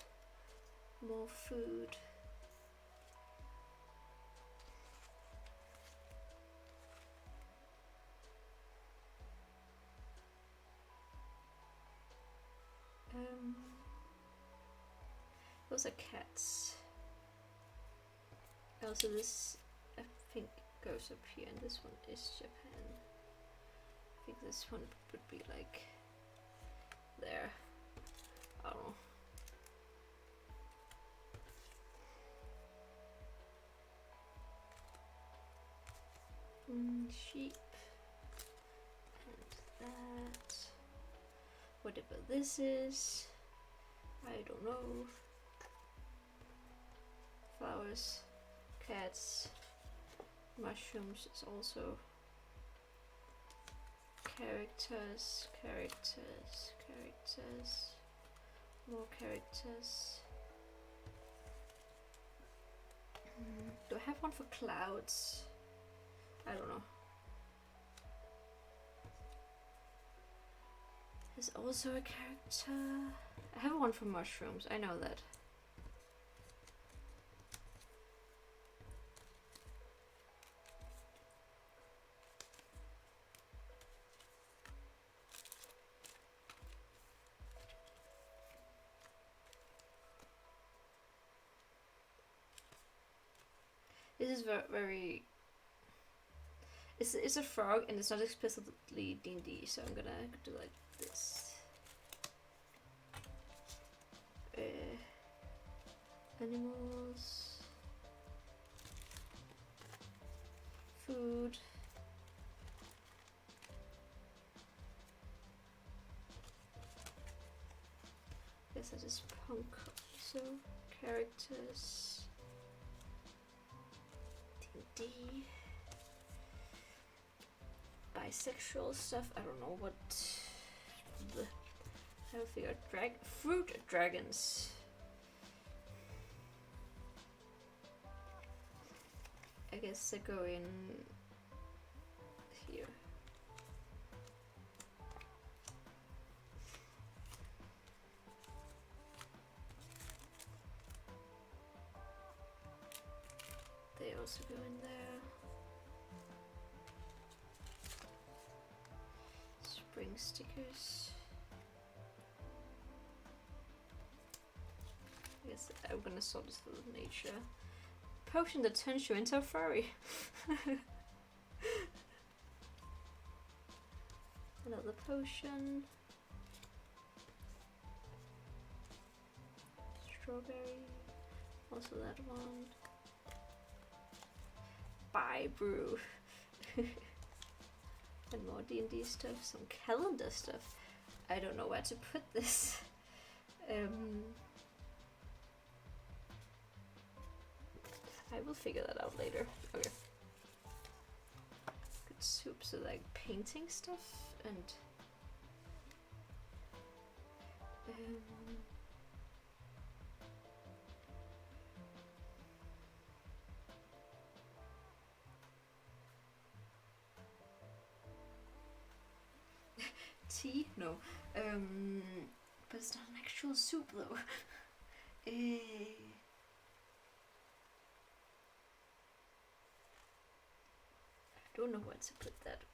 More food. Those are cats. Also this, I think, goes up here, and this one is Japan. I think this one would be like there. I don't know. Sheep. And that. Whatever this is. I don't know. Flowers, cats, mushrooms is also characters, more characters. Do I have one for clouds? I don't know. There's also a character. I have one for mushrooms, I know that. This is very. It's a frog and it's not explicitly D&D, so I'm gonna do like this. Animals. Food. Guess that is punk also. Characters. D. Bisexual stuff. I don't know what the healthier fruit dragons. I guess they go in here. They also go in there. Spring stickers. I guess I'm gonna sort this with nature. Potion that turns you into a furry. Another potion. Strawberry. Also that one. Buy brew. And more D&D stuff. Some calendar stuff. I don't know where to put this. I will figure that out later. Okay. Good soup, so like painting stuff and tea? No. But it's not an actual soup though. I don't know where to put that.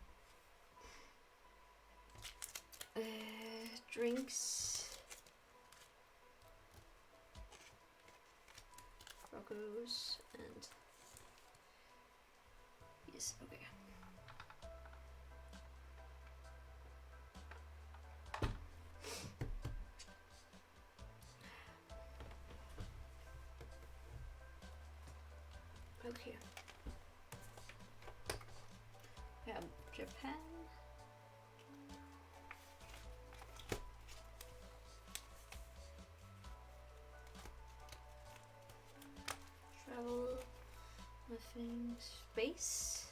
Drinks. Roggos and yes, okay. Okay. Japan. Travel. Nothing. Space.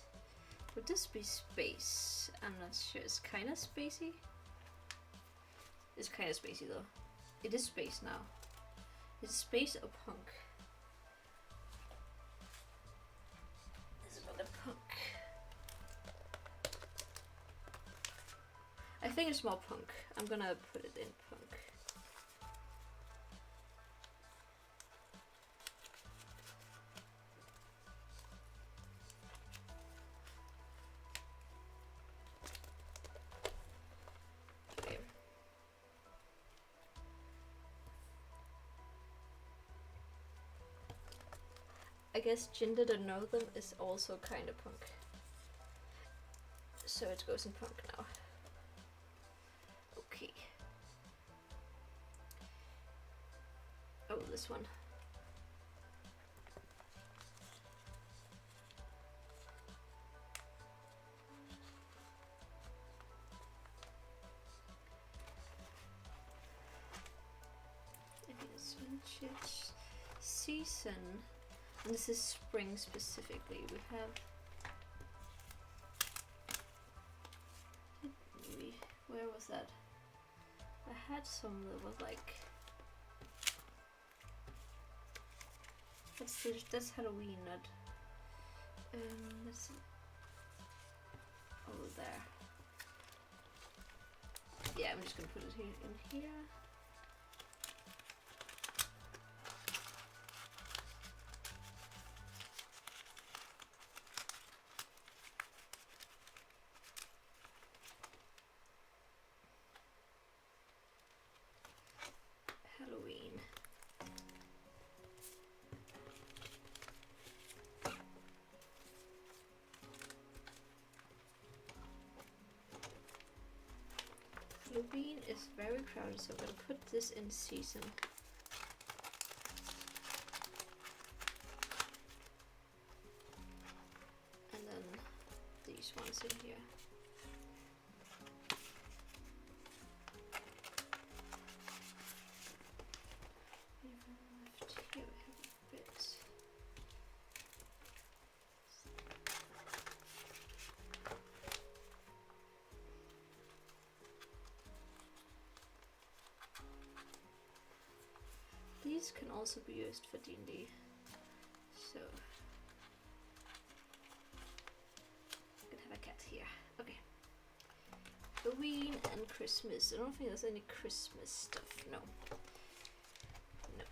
Would this be space? I'm not sure. It's kind of spacey. It's kind of spacey though. It is space now. Is it space or punk? This is not a punk. I think it's more punk. I'm gonna put it in punk. Okay. I guess Jinder to know them is also kind of punk. So it goes in punk now. Okay. Oh, this one. I think it's vintage season. And this is spring specifically. We have. Where was that? I had some that was like. That's Halloween, not. Let's see. Oh, there. Yeah, I'm just gonna put it here in here. Halloween. Halloween is very crowded, so I'm gonna put this in season. And then these ones in here. Here we have a bit. These can also be used for D&D. So I'm gonna have a cat here. Okay. Halloween and Christmas. I don't think there's any Christmas stuff. No. No.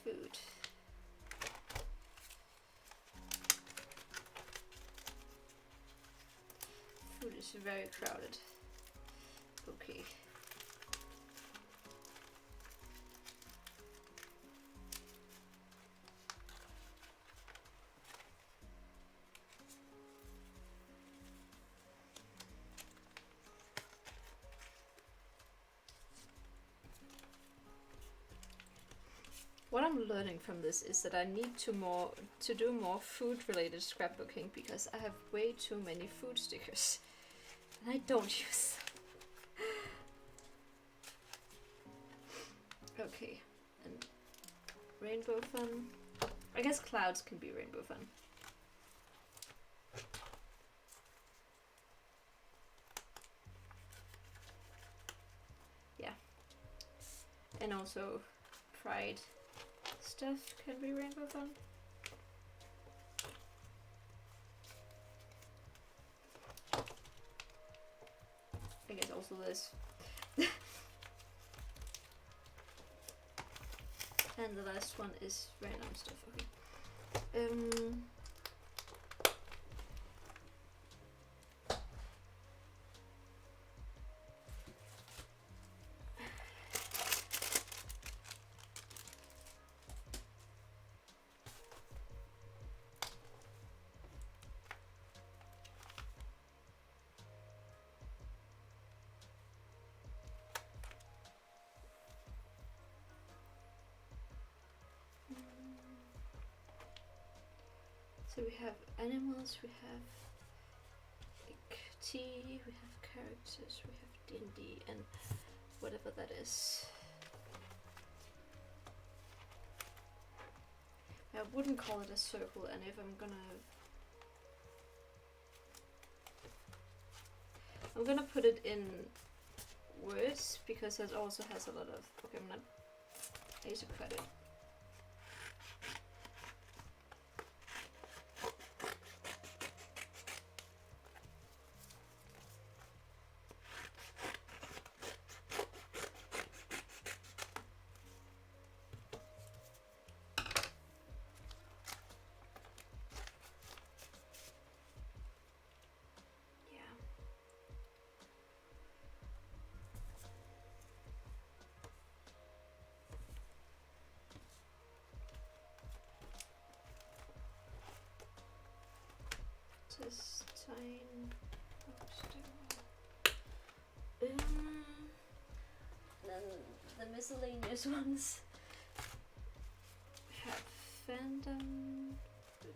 Food. Food is very crowded. Okay. what I'm learning from this is that I need to do more food related scrapbooking because I have way too many food stickers and I don't use them. Okay, and rainbow fun. I guess clouds can be rainbow fun. Yeah. And also pride stuff can be rainbow fun. I guess also this. And the last one is random stuff. Okay. So we have animals, we have like tea, we have characters, we have D&D, and whatever that is. I wouldn't call it a circle, and if I'm gonna put it in words because it also has a lot of. Okay, I need to cut it. Time. Then the miscellaneous ones. We have fandom,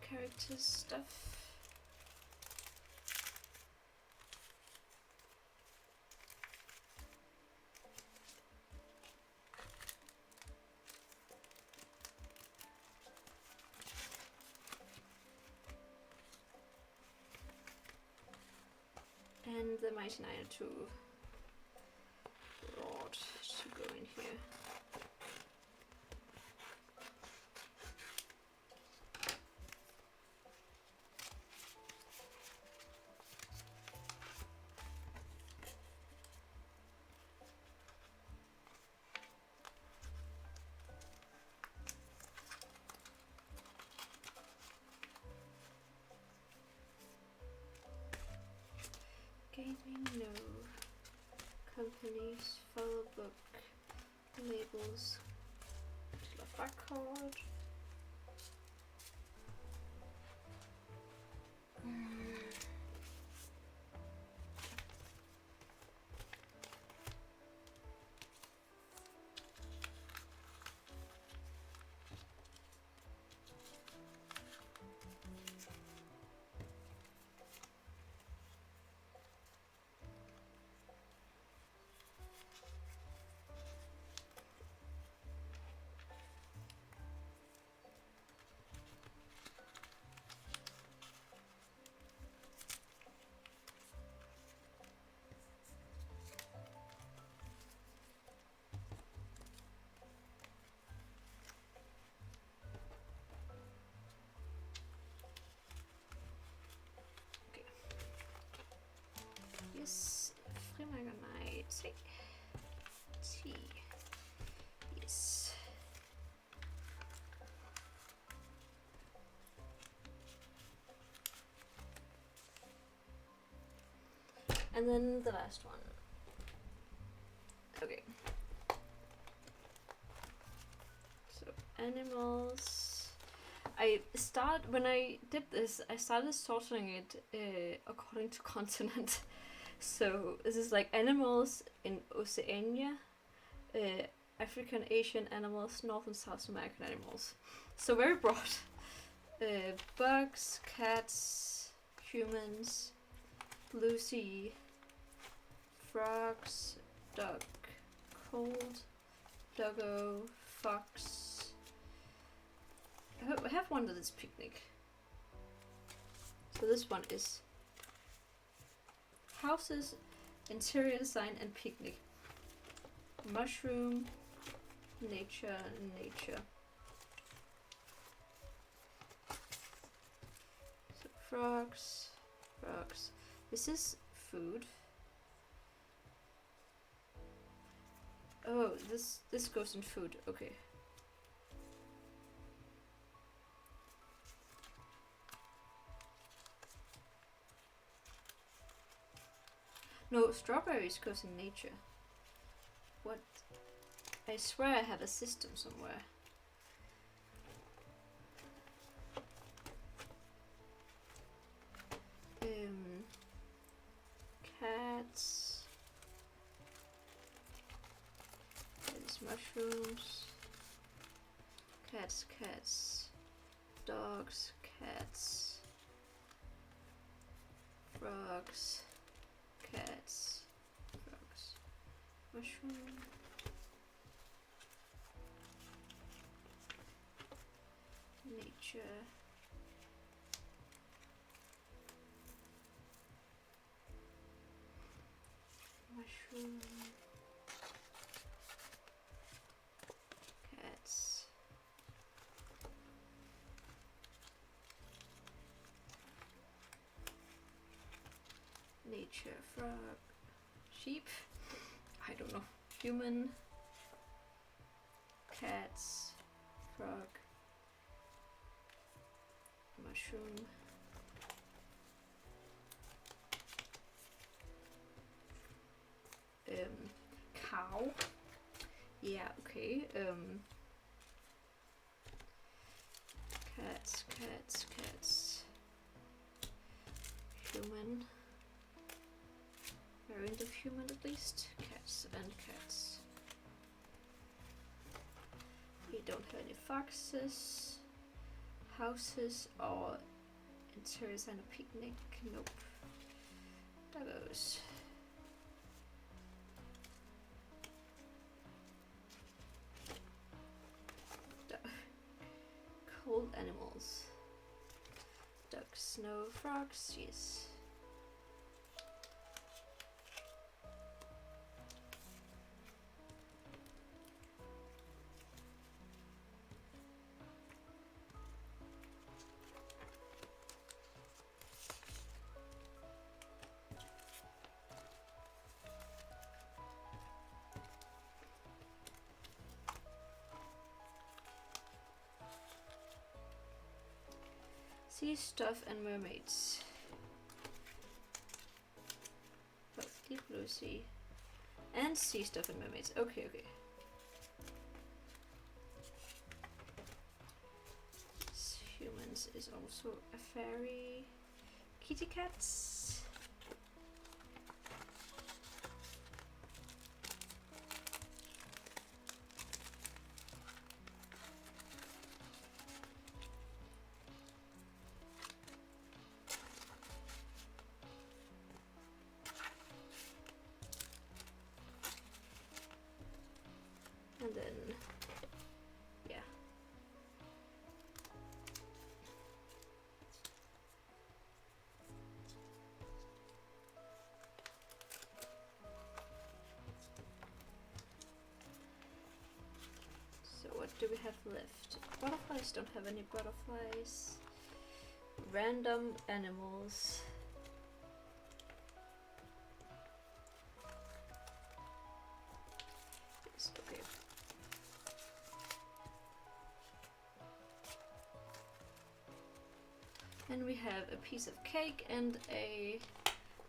characters stuff. And the Mighty 902 rod to go in here. Gaming, no. Companies, follow book, labels, back card. Yes, Frimagonite. Tea. Yes. And then the last one. Okay. So animals. When I did this, I started sorting it according to continent. So this is like animals in Oceania, African, Asian animals, North and South American animals. So very broad. Bugs, cats, humans, blue sea, frogs, duck, cold, doggo, fox. I have one that is picnic. So this one is houses, interior design and picnic. Mushroom, nature, nature. So frogs, frogs. This is food. Oh, this goes in food. Okay. No, strawberries goes in nature. What? I swear I have a system somewhere. Cats. There's mushrooms. Cats, cats. Dogs, cats. Frogs. Cats. Frogs. Mushroom. Nature. Mushroom. Cats. Nature. Frog. Sheep. I don't know. Human. Cats. Frog. Mushroom. Cow. Yeah, okay. Cats, cats, cats. Human. Variant of human at least. Cats and cats. We don't have any foxes. Houses or interiors and a picnic. Nope. Doggos. Cold animals. Ducks, no frogs, yes. Sea stuff and mermaids. Both deep blue sea and sea stuff and mermaids. Okay, okay. Humans is also a fairy. Kitty cats. And then, yeah. So what do we have left? Butterflies, don't have any butterflies. Random animals. Yes, okay. And we have a piece of cake and a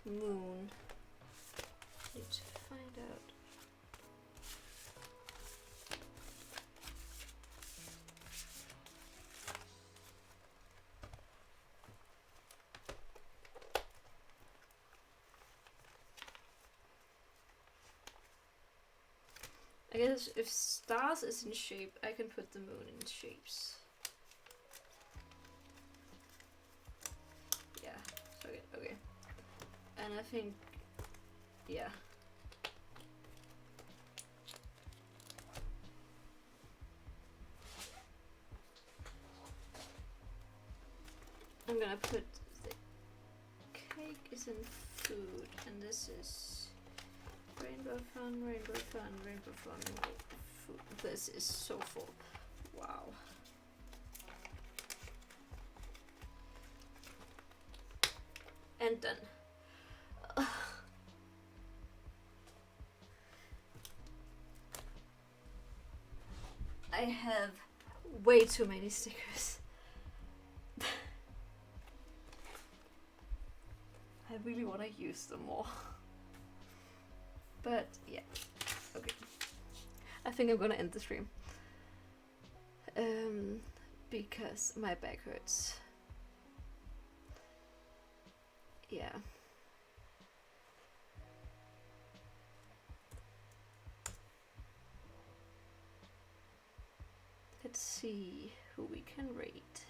moon. Need to find out. I guess if stars is in shape, I can put the moon in shapes. Yeah, okay. And I think, yeah. I'm gonna put the cake is in food, and this is rainbow fun, food. This is so full. Wow. And done. I have way too many stickers. I really want to use them more. But yeah, okay. I think I'm gonna end the stream. Because my back hurts. Yeah. Let's see who we can rate.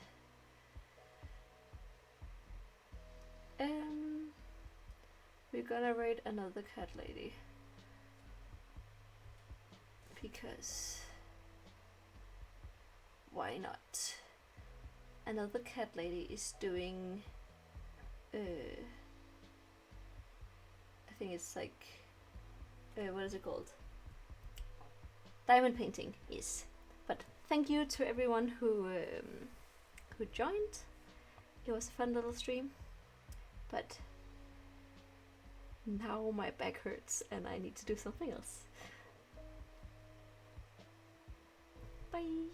We're gonna rate another cat lady. Because why not? Another cat lady is doing I think it's like what is it called? Diamond painting, yes. But thank you to everyone who joined. It was a fun little stream. But now my back hurts and I need to do something else. Bye.